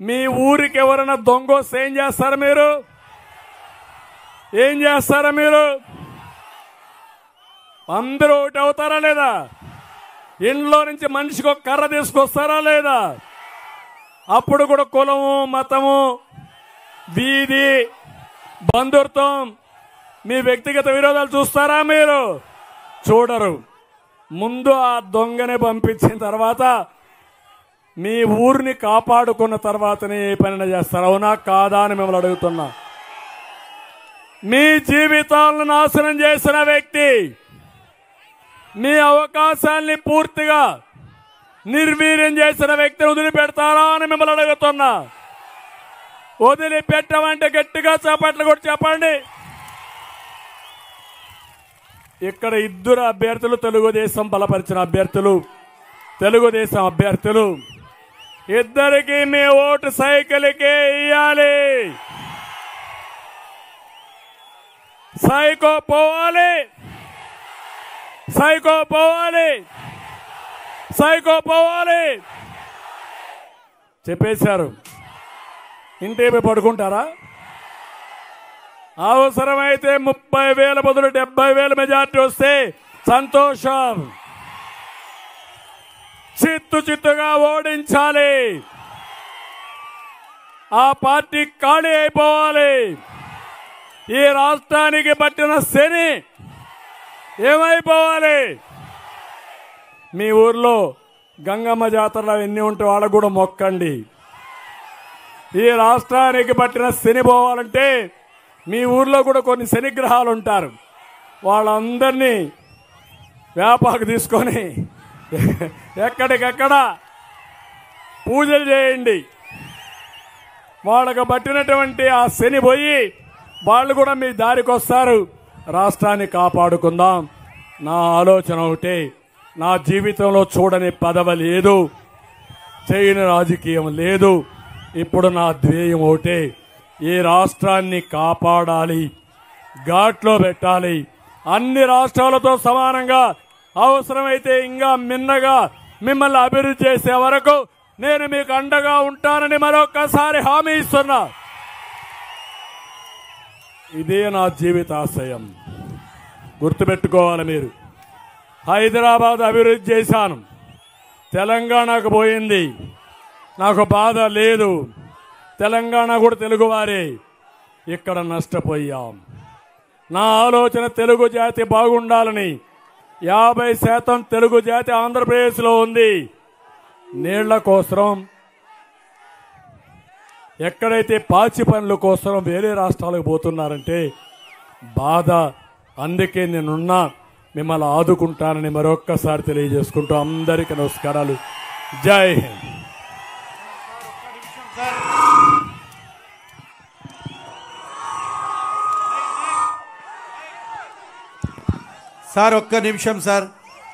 మీ ఊరికి ఎవరైనా దొంగ వస్తే ఏం చేస్తారా మీరు? ఏం చేస్తారా మీరు? అందరూ ఒకటి అవుతారా లేదా? ఇంట్లో నుంచి మనిషికి ఒక కర్ర తీసుకొస్తారా లేదా? అప్పుడు కూడా కులము, మతము, వీధి, బంధుత్వం, మీ వ్యక్తిగత విరోధాలు చూస్తారా మీరు? చూడరు. ముందు ఆ దొంగని పంపించిన తర్వాత మీ ఊరిని కాపాడుకున్న తర్వాతనే ఏ పని చేస్తారు. అవునా కాదా అని మిమ్మల్ని అడుగుతున్నా. మీ జీవితాలను నాశనం చేసిన వ్యక్తి, మీ అవకాశాన్ని పూర్తిగా నిర్వీర్యం చేసిన వ్యక్తిని వదిలిపెడతారా అని మిమ్మల్ని అడుగుతున్నా. వదిలిపెట్టమంటే గట్టిగా చప్పట్లు కూడా చెప్పండి. ఇక్కడ 2 అభ్యర్థులు తెలుగుదేశం బలపరిచిన అభ్యర్థులు, తెలుగుదేశం అభ్యర్థులు, ఇద్దరికి మీ ఓటు సైకిల్కే ఇయ్యాలి. సైకో పోవాలి, సైకో పోవాలి, సైకో పోవాలి చెప్పేశారు. ఇంటిపై పడుకుంటారా? అవసరమైతే 30,000 బదులు 70,000 మెజార్టీ వస్తే సంతోషం. చిత్తుగా ఓడించాలి. ఆ పార్టీ ఖాళీ అయిపోవాలి. ఈ రాష్ట్రానికి పట్టిన శని ఏమైపోవాలి? మీ ఊర్లో గంగమ్మ జాతరలు ఎన్ని ఉంటే వాళ్ళకు కూడా మొక్కండి. ఈ రాష్ట్రానికి పట్టిన శని పోవాలంటే మీ ఊర్లో కూడా కొన్ని శనిగ్రహాలు ఉంటారు, వాళ్ళందరినీ వేపాకు తీసుకొని ఎక్కడికెక్కడ పూజలు చేయండి. వాళ్ళకు పట్టినటువంటి ఆ శని పోయి వాళ్ళు కూడా మీ దారికి వస్తారు. రాష్ట్రాన్ని కాపాడుకుందాం. నా ఆలోచన ఒకటే, నా జీవితంలో చూడని పదవి లేదు, చేయని రాజకీయం లేదు. ఇప్పుడు నా ధ్యేయం ఒకటే, ఈ రాష్ట్రాన్ని కాపాడాలి, ఘాట్లో పెట్టాలి. అన్ని రాష్ట్రాలతో సమానంగా అవసరమైతే ఇంకా మిన్నగా మిమ్మల్ని అభివృద్ధి చేసే వరకు నేను మీకు అండగా ఉంటానని మరొక్కసారి హామీ ఇస్తున్నా. ఇదే నా జీవితాశయం, గుర్తుపెట్టుకోవాలి మీరు. హైదరాబాద్ అభివృద్ధి చేశాను, తెలంగాణకు పోయింది, నాకు బాధ లేదు. తెలంగాణ కూడా తెలుగువారే, ఇక్కడ నష్టపోయాం. నా ఆలోచన తెలుగు జాతి బాగుండాలని. 50% తెలుగు జాతి ఆంధ్రప్రదేశ్లో ఉంది. నీళ్ల కోసం, ఎక్కడైతే పాచి పనుల కోసం వేరే రాష్ట్రాలకు పోతున్నారంటే బాధ. అందుకే నేనున్నా, మిమ్మల్ని ఆదుకుంటానని మరొక్కసారి తెలియజేసుకుంటూ అందరికీ నమస్కారాలు. జై హింద్. సార్ ఒక్క నిమిషం సార్.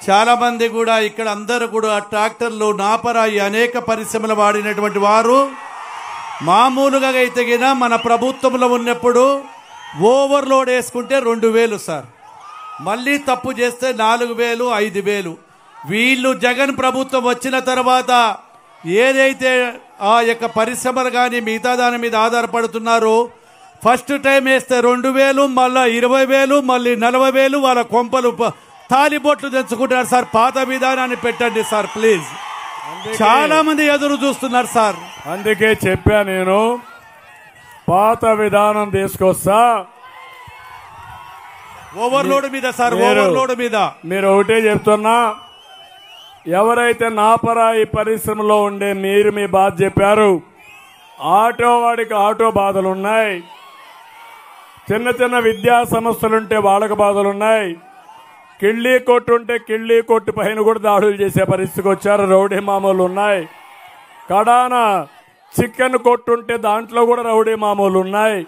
చాలా మంది కూడా ఇక్కడ అందరూ కూడా ట్రాక్టర్లు, నాపరాయి, అనేక పరిశ్రమలు వాడినటువంటి వారు మామూలుగా అయితే మన ప్రభుత్వంలో ఉన్నప్పుడు ఓవర్లోడ్ వేసుకుంటే 2000 సార్, మళ్ళీ తప్పు చేస్తే 4000, 5000. వీళ్ళు జగన్ ప్రభుత్వం వచ్చిన తర్వాత ఏదైతే ఆ యొక్క పరిశ్రమలు కానీ మిగతా దాని మీద ఆధారపడుతున్నారో, ఫస్ట్ టైం వేస్తే 2000, మళ్ళీ 20,000, మళ్ళీ 40,000 వాళ్ళ కొంపలు తాలిబొట్లు తెచ్చుకుంటారు సార్. పాత విధానాన్ని పెట్టండి సార్ ప్లీజ్. చాలా మంది ఎదురు చూస్తున్నారు సార్. అందుకే చెప్పా నేను, పాత విధానం తీసుకొస్తా. ఓవర్లోడ్ మీద సార్, ఓవర్లోడ్ మీద. మీరు ఒకటే చెప్తున్నా, ఎవరైతే నాపరాయి పరిశ్రమలో ఉండే మీరు మీ బాధ చెప్పారు. ఆటో వాడికి ఆటో బాధలున్నాయి, చిన్న చిన్న విద్యా సంస్థలుంటే వాళ్ళకి బాధలున్నాయి, కిళ్ళీ కొట్టు ఉంటే కిళ్ళీ కొట్టు పైన కూడా దాడులు చేసే పరిస్థితికి వచ్చారు. రౌడీ మామూలు ఉన్నాయి. కడాన చికెన్ కొట్టుంటే దాంట్లో కూడా రౌడీ మామూలు ఉన్నాయి.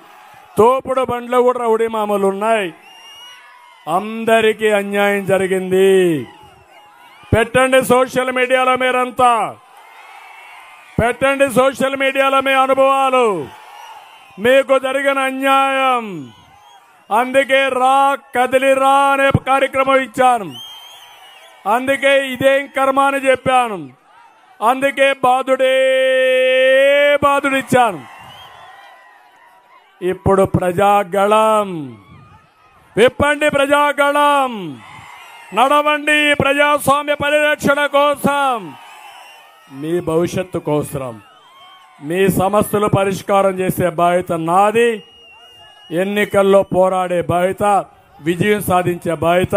తోపుడు బండ్లో కూడా రౌడీ మామూలు ఉన్నాయి. అందరికీ అన్యాయం జరిగింది. పెట్టండి సోషల్ మీడియాలో, మీరంతా పెట్టండి సోషల్ మీడియాలో మీ అనుభవాలు, మీకు జరిగిన అన్యాయం. అందుకే రా కదిలిరా అనే కార్యక్రమం ఇచ్చాను. అందుకే ఇదేం కర్మ అని చెప్పాను. అందుకే బాధుడిచ్చాను. ఇప్పుడు ప్రజాగళం విప్పండి, ప్రజాగళం నడవండి. ప్రజాస్వామ్య పరిరక్షణ కోసం, మీ భవిష్యత్తు కోసం, మీ సమస్యలు పరిష్కారం చేసే బాధ్యత నాది. ఎన్నికల్లో పోరాడే బాధ్యత, విజయం సాధించే బాధ్యత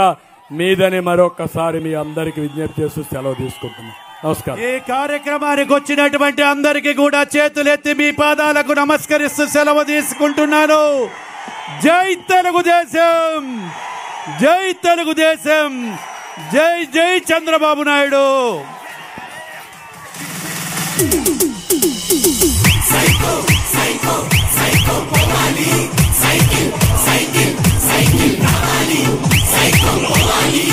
మీదని మరొకసారి మీ అందరికీ విజ్ఞప్తి చేస్తూ సెలవు తీసుకుంటున్నాను. నమస్కారం. ఈ కార్యక్రమానికి వచ్చినటువంటి అందరికీ కూడా చేతులెత్తి మీ పాదాలకు నమస్కరిస్తూ సెలవు తీసుకుంటున్నాను. జై తెలుగుదేశం, జై తెలుగుదేశం, జై జై Chandrababu Naidu. Psycho psycho psycho పోవాలి, సైకిల్ సైకిల్ సైకిల్ రావాలి, సైకో పోవాలి.